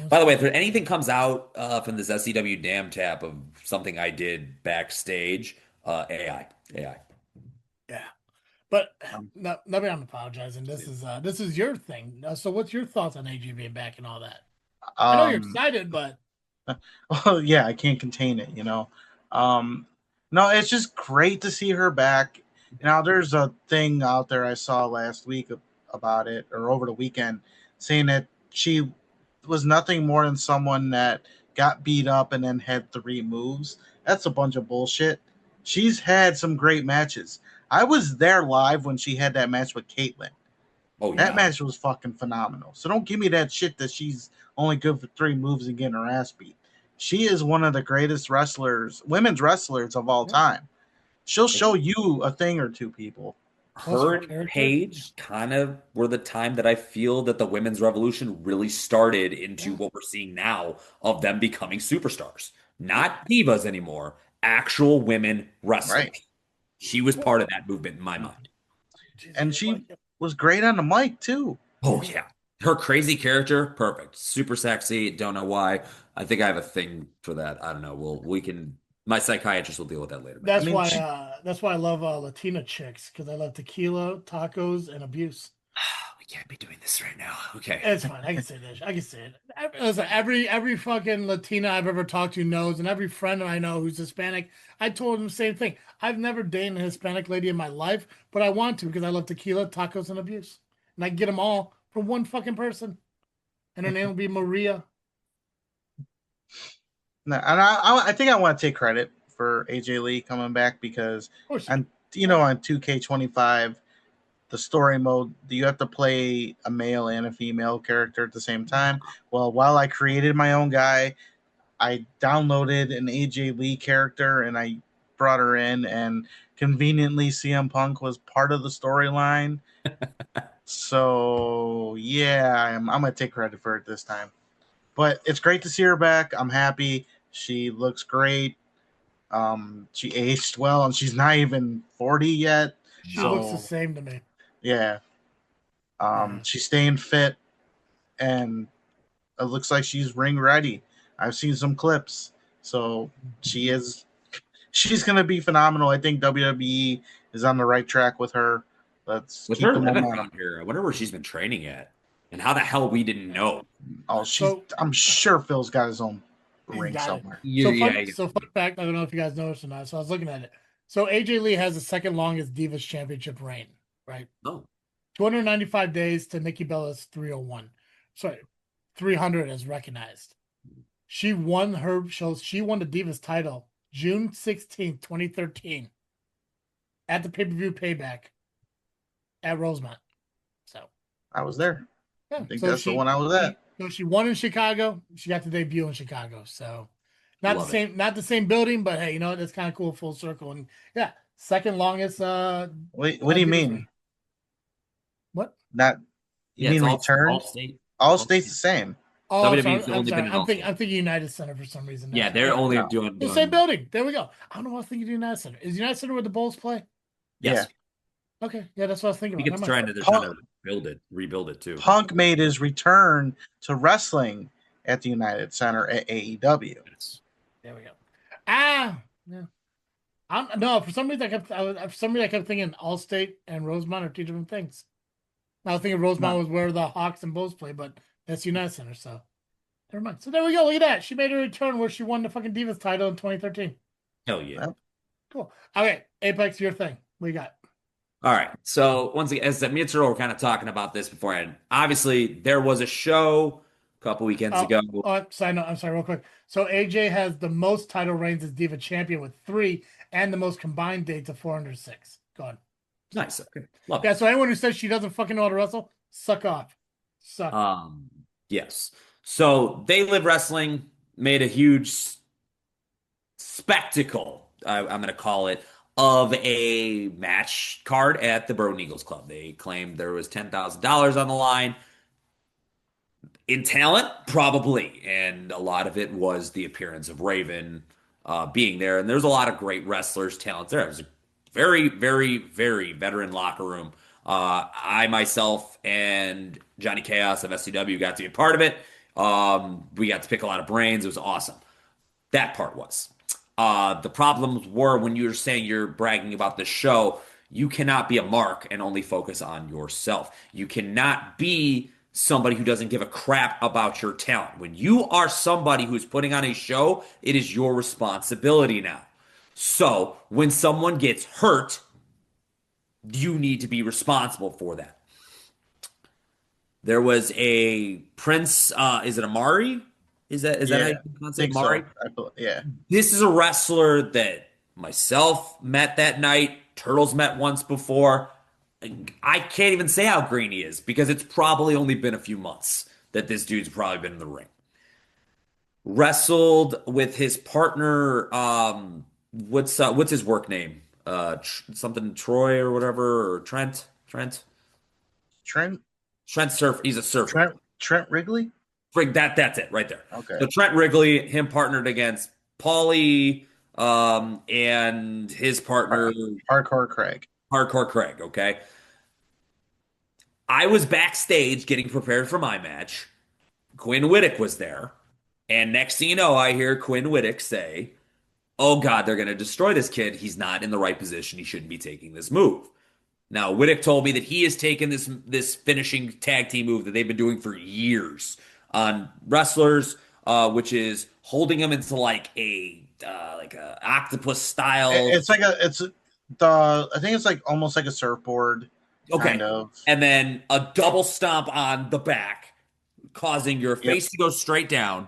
By the way, if anything comes out from this SCW damn tap of something I did backstage, AI. Yeah, but nobody. I'm apologizing. This is your thing. So, what's your thoughts on AJ being back and all that? I know you're excited, but well, yeah, I can't contain it. No, it's just great to see her back. Now, there's a thing out there I saw last week about it, or over the weekend, saying that she was nothing more than someone that got beat up and then had 3 moves. That's a bunch of bullshit. She's had some great matches. I was there live when she had that match with Caitlyn. Oh, yeah. That match was fucking phenomenal. So don't give me that shit that she's only good for 3 moves and getting her ass beat. She is one of the greatest wrestlers, women's wrestlers of all time. She'll show you a thing or two, people. Her and Paige kind of were the time that I feel that the women's revolution really started into what we're seeing now of them becoming superstars. Not divas anymore, actual women wrestlers. Right. She was part of that movement in my mind. And she was great on the mic, too. Oh, yeah. Her crazy character, perfect. Super sexy. Don't know why. I think I have a thing for that. I don't know. We can. My psychiatrist will deal with that later. That's why I love Latina chicks, because I love tequila, tacos, and abuse. We can't be doing this right now. Okay, it's fine. I can say this. I can say it. Listen, every fucking Latina I've ever talked to knows, and every friend I know who's Hispanic, I told them the same thing. I've never dated a Hispanic lady in my life, but I want to because I love tequila, tacos, and abuse, and I can get them all from one fucking person, and her name will be Maria. No, and I think I want to take credit for AJ Lee coming back because, on 2K25, the story mode, you have to play a male and a female character at the same time. Well, while I created my own guy, I downloaded an AJ Lee character and I brought her in, and conveniently CM Punk was part of the storyline. So yeah, I'm gonna take credit for it this time. But it's great to see her back. I'm happy. She looks great. She aged well, and she's not even 40 yet. She looks the same to me. Yeah. She's staying fit, and it looks like she's ring ready. I've seen some clips, so she's gonna be phenomenal. I think WWE is on the right track with her. Let's keep the momentum here. I wonder where she's been training at, and how the hell we didn't know. Oh, I'm sure Phil's got his own ring somewhere. So fun fact, I don't know if you guys noticed or not. So I was looking at it. So AJ Lee has the second longest Divas Championship reign, right? Oh. 295 days to Nikki Bella's 301. Sorry, 300 as recognized. She won the Divas title June 16th, 2013 at the pay-per-view Payback at Rosemont. So I was there. Yeah, I think that's the one I was at. So she won in Chicago. She got the debut in Chicago. So not the same building, but hey, that's kind of cool, full circle. And yeah, second longest. Wait, what do you mean? What? You mean return? All states the same. Oh, I'm thinking United Center for some reason. Yeah, they're only doing the same building. There we go. I don't know what I was thinking of United Center. Is United Center where the Bulls play? Yes. Yeah. Okay. Yeah, that's what I was thinking about. They're trying to rebuild it too. Punk made his return to wrestling at the United Center at AEW. There we go. Yeah. No, for some reason I kept thinking Allstate and Rosemont are two different things. I was thinking Rosemont was where the Hawks and Bulls play, but that's United Center, so never mind. So there we go. Look at that. She made her return where she won the fucking Divas title in 2013. Hell yeah. Cool. Okay, Apex, your thing. What you got? All right. So once again, as me and Cyril were kind of talking about this beforehand, obviously there was a show a couple weekends ago. I'm sorry, real quick. So AJ has the most title reigns as Diva Champion with 3 and the most combined dates of 406. Go on. Nice. Okay. Love it. So anyone who says she doesn't fucking know how to wrestle, suck off. Yes. So They Live Wrestling made a huge spectacle, I'm going to call it, of a match card at the Brew Eagles Club. They claimed there was $10,000 on the line. In talent, probably. And a lot of it was the appearance of Raven being there. And there's a lot of great wrestlers, talent there. It was a very, very, very veteran locker room. I, myself, and Johnny Chaos of SCW got to be a part of it. We got to pick a lot of brains. It was awesome. That part was. The problems were when you're saying you're bragging about the show, you cannot be a mark and only focus on yourself. You cannot be somebody who doesn't give a crap about your talent. When you are somebody who's putting on a show, it is your responsibility now. So when someone gets hurt, you need to be responsible for that. There was a Prince, is it Amari? Is that how you pronounce it? Amari? So. Yeah. This is a wrestler that myself met that night. Turtles met once before. I can't even say how green he is because it's probably only been a few months that this dude's probably been in the ring. Wrestled with his partner. What's his work name? Something Troy or whatever, or Trent. Surf. He's a surfer. Trent Wrigley. That's it right there. Okay. So Trent Wrigley, him partnered against Paulie, and his partner Hardcore Craig. Okay. I was backstage getting prepared for my match. Quinn Whittick was there. And next thing you know, I hear Quinn Whittick say, "Oh God, they're going to destroy this kid. He's not in the right position. He shouldn't be taking this move." Now, Whittick told me that he has taken this finishing tag team move that they've been doing for years on wrestlers, which is holding them into like a octopus style. I think it's like almost like a surfboard. Okay. Kind of. And then a double stomp on the back, causing your face to go straight down,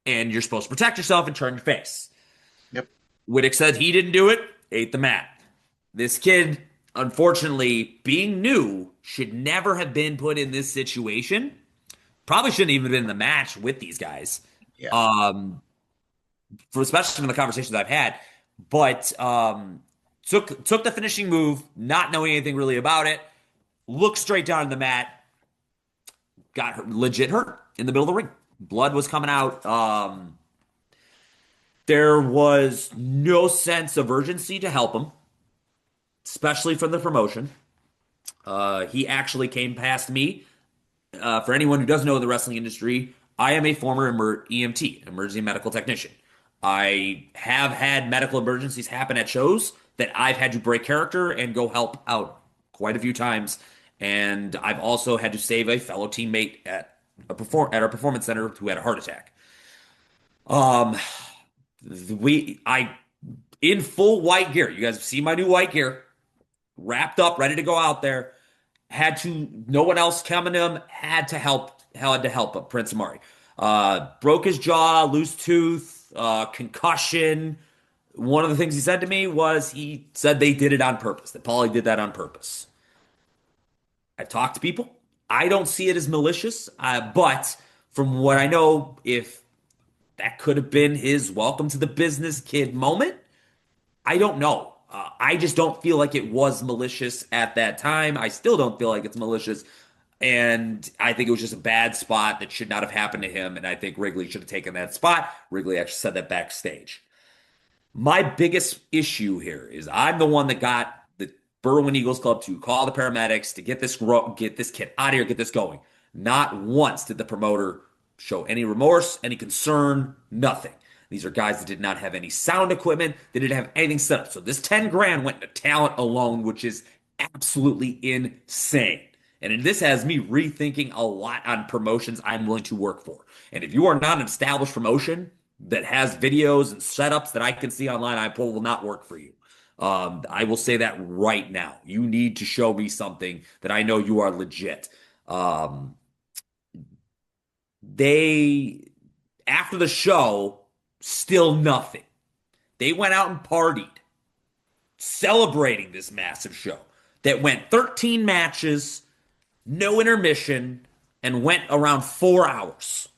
and you're supposed to protect yourself and turn your face. Yep. Whittick said he didn't do it, ate the mat. This kid, unfortunately, being new, should never have been put in this situation. Probably shouldn't even have been in the match with these guys. Yeah. Especially from the conversations I've had. But took the finishing move, not knowing anything really about it, looked straight down in the mat, got legit hurt in the middle of the ring. Blood was coming out. There was no sense of urgency to help him, especially from the promotion. He actually came past me. For anyone who doesn't know the wrestling industry, I am a former EMT, emergency medical technician. I have had medical emergencies happen at shows that I've had to break character and go help out quite a few times. And I've also had to save a fellow teammate at our performance center who had a heart attack. In full white gear. You guys have seen my new white gear, wrapped up, ready to go out there. No one else coming to him, had to help Prince Amari. Broke his jaw, loose tooth, concussion. One of the things he said to me was he said they did it on purpose, that Paulie did that on purpose. I've talked to people. I don't see it as malicious, but from what I know, if that could have been his welcome to the business kid moment, I don't know. I just don't feel like it was malicious at that time. I still don't feel like it's malicious. And I think it was just a bad spot that should not have happened to him. And I think Wrigley should have taken that spot. Wrigley actually said that backstage. My biggest issue here is I'm the one that got the Berwyn Eagles Club to call the paramedics to get this kid out of here, get this going. Not once did the promoter show any remorse, any concern, nothing. These are guys that did not have any sound equipment. They didn't have anything set up. So this 10 grand went to talent alone, which is absolutely insane. And this has me rethinking a lot on promotions I'm willing to work for. And if you are not an established promotion that has videos and setups that I can see online, I will not work for you. I will say that right now. You need to show me something that I know you are legit. After the show, still nothing. They went out and partied, celebrating this massive show that went 13 matches, no intermission, and went around 4 hours.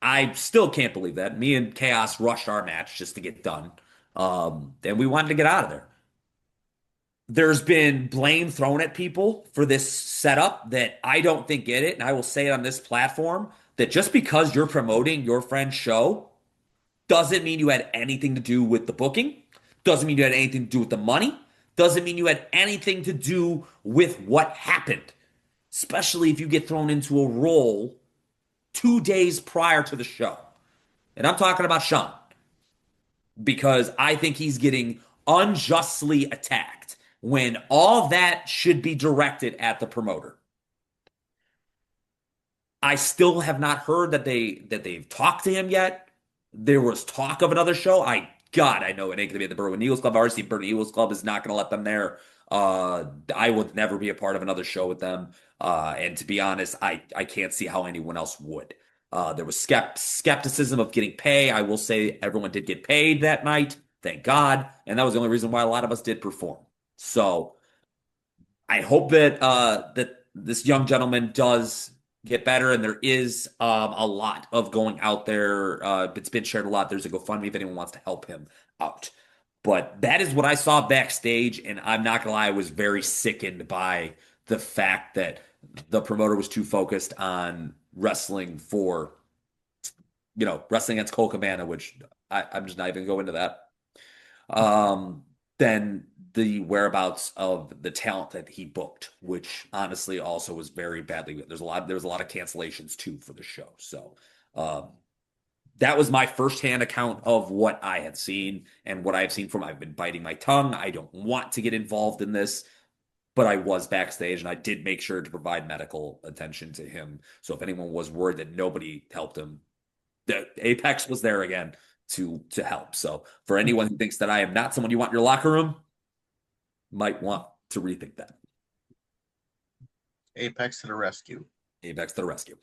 I still can't believe that. Me and Chaos rushed our match just to get done. And we wanted to get out of there. There's been blame thrown at people for this setup that I don't think get it. And I will say it on this platform that just because you're promoting your friend's show doesn't mean you had anything to do with the booking, doesn't mean you had anything to do with the money, doesn't mean you had anything to do with what happened, especially if you get thrown into a role 2 days prior to the show. And I'm talking about Sean, because I think he's getting unjustly attacked when all that should be directed at the promoter. I still have not heard that they've talked to him yet. There was talk of another show. I God, I know it ain't going to be at the Berwyn Eagles Club. Obviously, Berwyn Eagles Club is not going to let them there. I would never be a part of another show with them. And to be honest, I can't see how anyone else would. There was skepticism of getting paid. I will say everyone did get paid that night. Thank God. And that was the only reason why a lot of us did perform. So I hope that that this young gentleman does get better. And there is a lot of going out there. It's been shared a lot. There's a GoFundMe if anyone wants to help him out. But that is what I saw backstage. And I'm not going to lie, I was very sickened by the fact that the promoter was too focused on wrestling for, wrestling against Cole Cabana, which I'm just not even going to that. Then the whereabouts of the talent that he booked, which honestly also was very badly. There was a lot of cancellations too for the show. So that was my firsthand account of what I had seen and what I've seen from. I've been biting my tongue. I don't want to get involved in this, but I was backstage and I did make sure to provide medical attention to him. So if anyone was worried that nobody helped him, the Apex was there again to help. So for anyone who thinks that I am not someone you want in your locker room, might want to rethink that. Apex to the rescue. Apex to the rescue.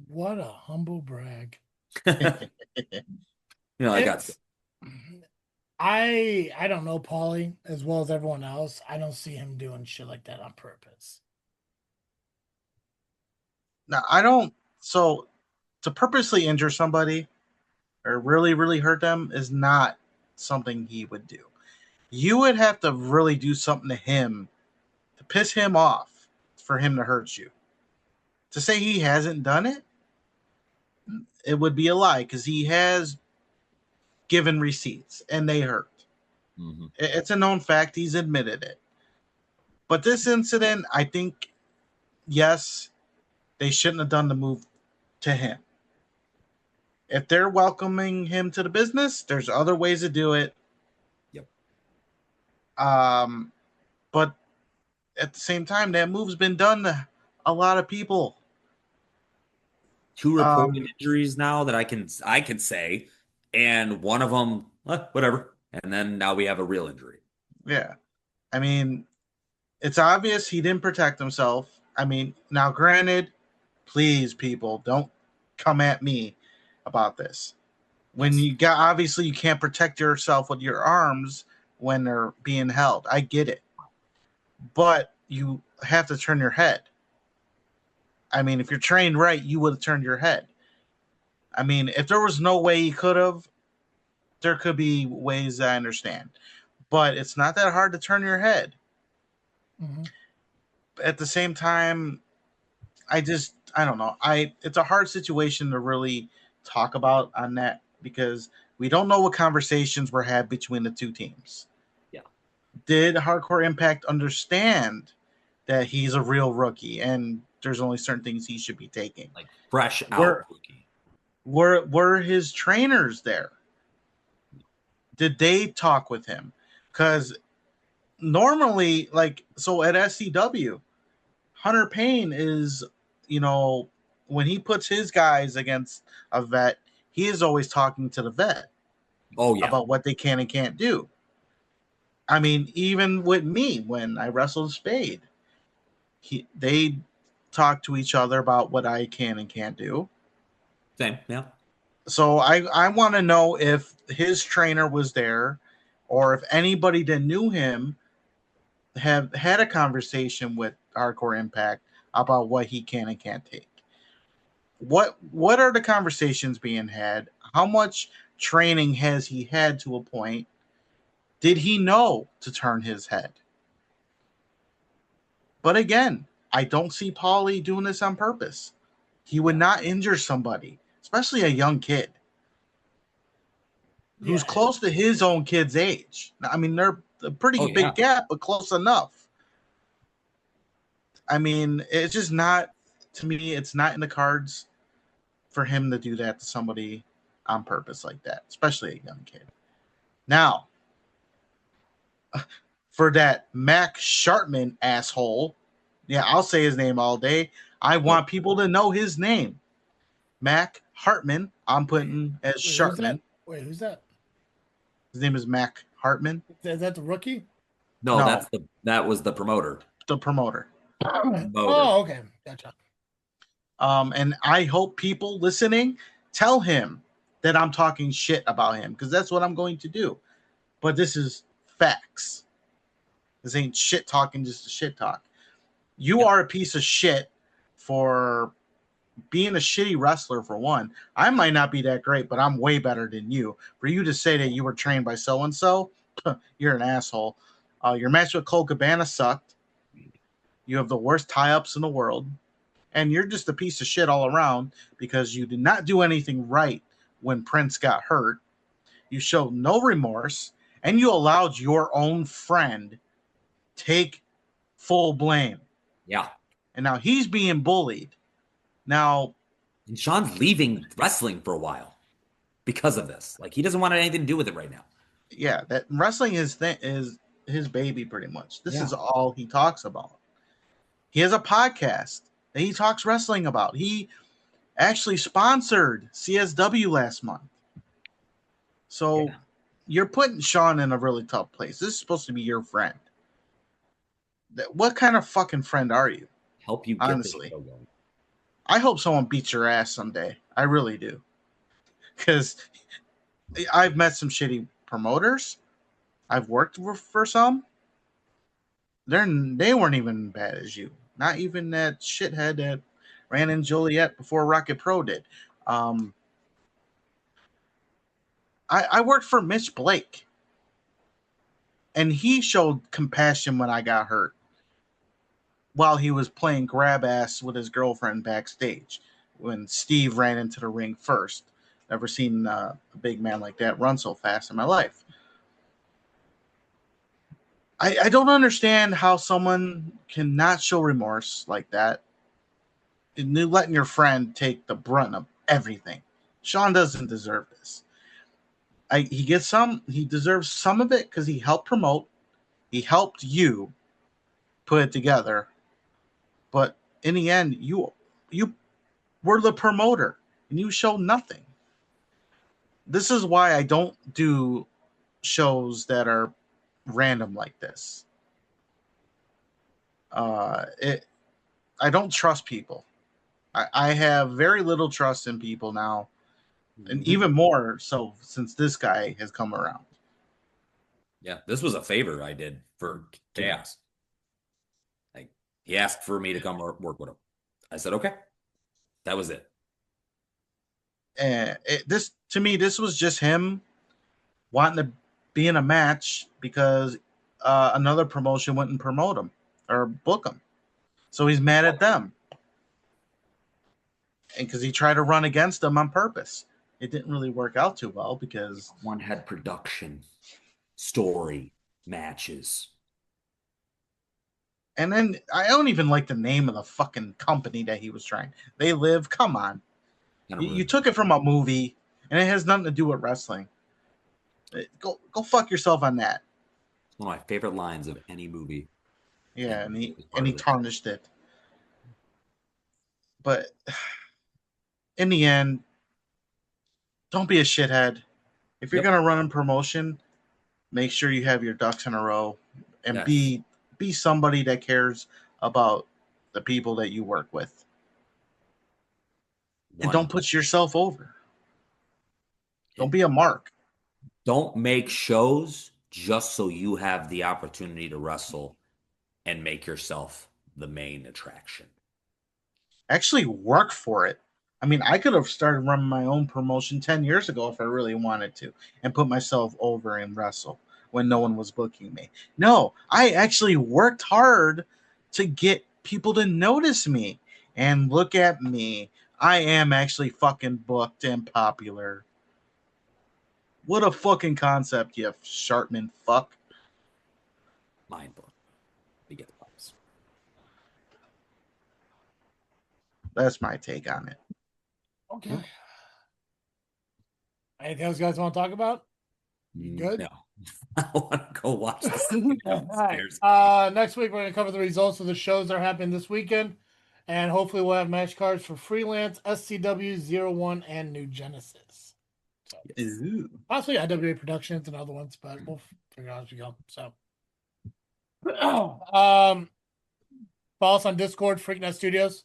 What a humble brag. I got it. I don't know Paulie as well as everyone else. I don't see him doing shit like that on purpose. Now, I don't. So to purposely injure somebody or really, really hurt them is not something he would do. You would have to really do something to him to piss him off for him to hurt you. To say he hasn't done it, it would be a lie because he has given receipts and they hurt. Mm-hmm. It's a known fact. He's admitted it. But this incident, I think, yes, they shouldn't have done the move to him. If they're welcoming him to the business, there's other ways to do it. Yep. But at the same time, that move's been done to a lot of people. 2 reported injuries now that I can say, and one of them, whatever. And then now we have a real injury. Yeah. I mean, it's obvious he didn't protect himself. I mean, now granted, please, people, don't come at me about this. When you obviously you can't protect yourself with your arms when they're being held. I get it. But you have to turn your head. I mean, if you're trained right, you would have turned your head. I mean, if there was no way he could have, there could be ways I understand. But it's not that hard to turn your head. Mm-hmm. At the same time, I don't know. It's a hard situation to really talk about on that because we don't know what conversations were had between the two teams. Yeah. Did Hardcore Impact understand that he's a real rookie and there's only certain things he should be taking? Like fresh out rookie. Were his trainers there? Did they talk with him? Because normally, so at SCW, Hunter Payne is, when he puts his guys against a vet, he is always talking to the vet about what they can and can't do. I mean, even with me, when I wrestled Spade, they talk to each other about what I can and can't do. Same, yeah. So I want to know if his trainer was there or if anybody that knew him have had a conversation with Hardcore Impact about what he can and can't take. What are the conversations being had? How much training has he had to a point? Did he know to turn his head? But again, I don't see Paulie doing this on purpose. He would not injure somebody, especially a young kid who's close to his own kid's age. I mean, they're a pretty big gap, but close enough. I mean, it's just not, to me, it's not in the cards for him to do that to somebody on purpose like that, especially a young kid. Now, for that Mac Sharpman asshole, I'll say his name all day. I want people to know his name. Mac Hartman, I'm putting as Sharpman. Who's that? His name is Mac Hartman. Is that the rookie? No, that was the promoter. The promoter. Oh, okay. Gotcha. And I hope people listening tell him that I'm talking shit about him, because that's what I'm going to do. But this is facts. This ain't shit talking, just a shit talk. You are a piece of shit for being a shitty wrestler, for one. I might not be that great, but I'm way better than you. For you to say that you were trained by so-and-so, you're an asshole. Your match with Cole Cabana sucked. You have the worst tie-ups in the world. And you're just a piece of shit all around because you did not do anything right when Prince got hurt. You showed no remorse, and you allowed your own friend take full blame. Yeah. And now he's being bullied. Now, and Sean's leaving wrestling for a while because of this. Like, he doesn't want anything to do with it right now. Yeah, that wrestling is his baby pretty much. This is all he talks about. He has a podcast that he talks wrestling about. He actually sponsored CSW last month. So you're putting Sean in a really tough place. This is supposed to be your friend. What kind of fucking friend are you? Help you get honestly. I hope someone beats your ass someday. I really do. Because I've met some shitty promoters. I've worked for some. They weren't even bad as you. Not even that shithead that ran in Joliet before Rocket Pro did. I worked for Mitch Blake. And he showed compassion when I got hurt, while he was playing grab ass with his girlfriend backstage when Steve ran into the ring first. Never seen a big man like that run so fast in my life. I don't understand how someone cannot show remorse like that and letting your friend take the brunt of everything. Sean doesn't deserve this. He deserves some of it because he helped promote. He helped you put it together. But in the end, you were the promoter and you showed nothing. This is why I don't do shows that are random like this. I don't trust people. I have very little trust in people now, and even more so since this guy has come around. Yeah, this was a favor I did for Chaos. Like, he asked for me to come work with him. I said, okay. That was it. And this was just him wanting to be in a match because another promotion wouldn't promote him or book him. So he's mad at them. And because he tried to run against them on purpose. It didn't really work out too well because one had production, story, matches. And then I don't even like the name of the fucking company that he was trying. They Live. Come on. You took it from a movie and it has nothing to do with wrestling. Go fuck yourself on that. It's one of my favorite lines of any movie. Yeah, and he tarnished it. But in the end, don't be a shithead. If you're gonna run a promotion, make sure you have your ducks in a row and be somebody that cares about the people that you work with. And don't put yourself over. Don't be a mark. Don't make shows just so you have the opportunity to wrestle and make yourself the main attraction. Actually work for it. I mean, I could have started running my own promotion 10 years ago if I really wanted to and put myself over and wrestle when no one was booking me. No, I actually worked hard to get people to notice me and look at me. I am actually fucking booked and popular. What a fucking concept, you Sharpman fuck. Mind blowing. We get the vibes. That's my take on it. Okay. Anything else you guys want to talk about? You good? No. I want to go watch this. All right. Next week, we're going to cover the results of the shows that are happening this weekend. And hopefully we'll have match cards for Freelance, SCW, 01, and New Genesis. Ooh. Possibly IWA Productions and other ones, but we'll figure out as we go. So, follow us on Discord, Freakin Studios,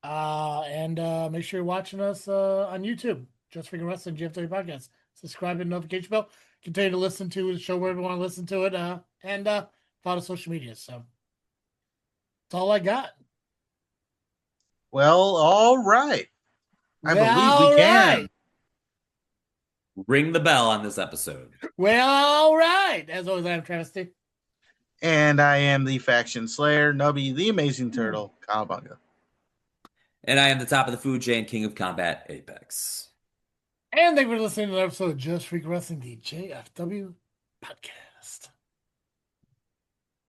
and make sure you're watching us on YouTube. Just Freakin Wrestling, JFW Podcast. Subscribe and notification bell. Continue to listen to the show wherever you want to listen to it, and follow social media. So that's all I got. Well, all right. I believe we can. Ring the bell on this episode. Well, all right. As always, I'm Travesty. And I am the Faction Slayer, Nubby, the Amazing Turtle, Cowabunga. And I am the top of the food chain, King of Combat, Apex. And thank you for listening to the episode of Just Freakin Wrestling, the JFW Podcast.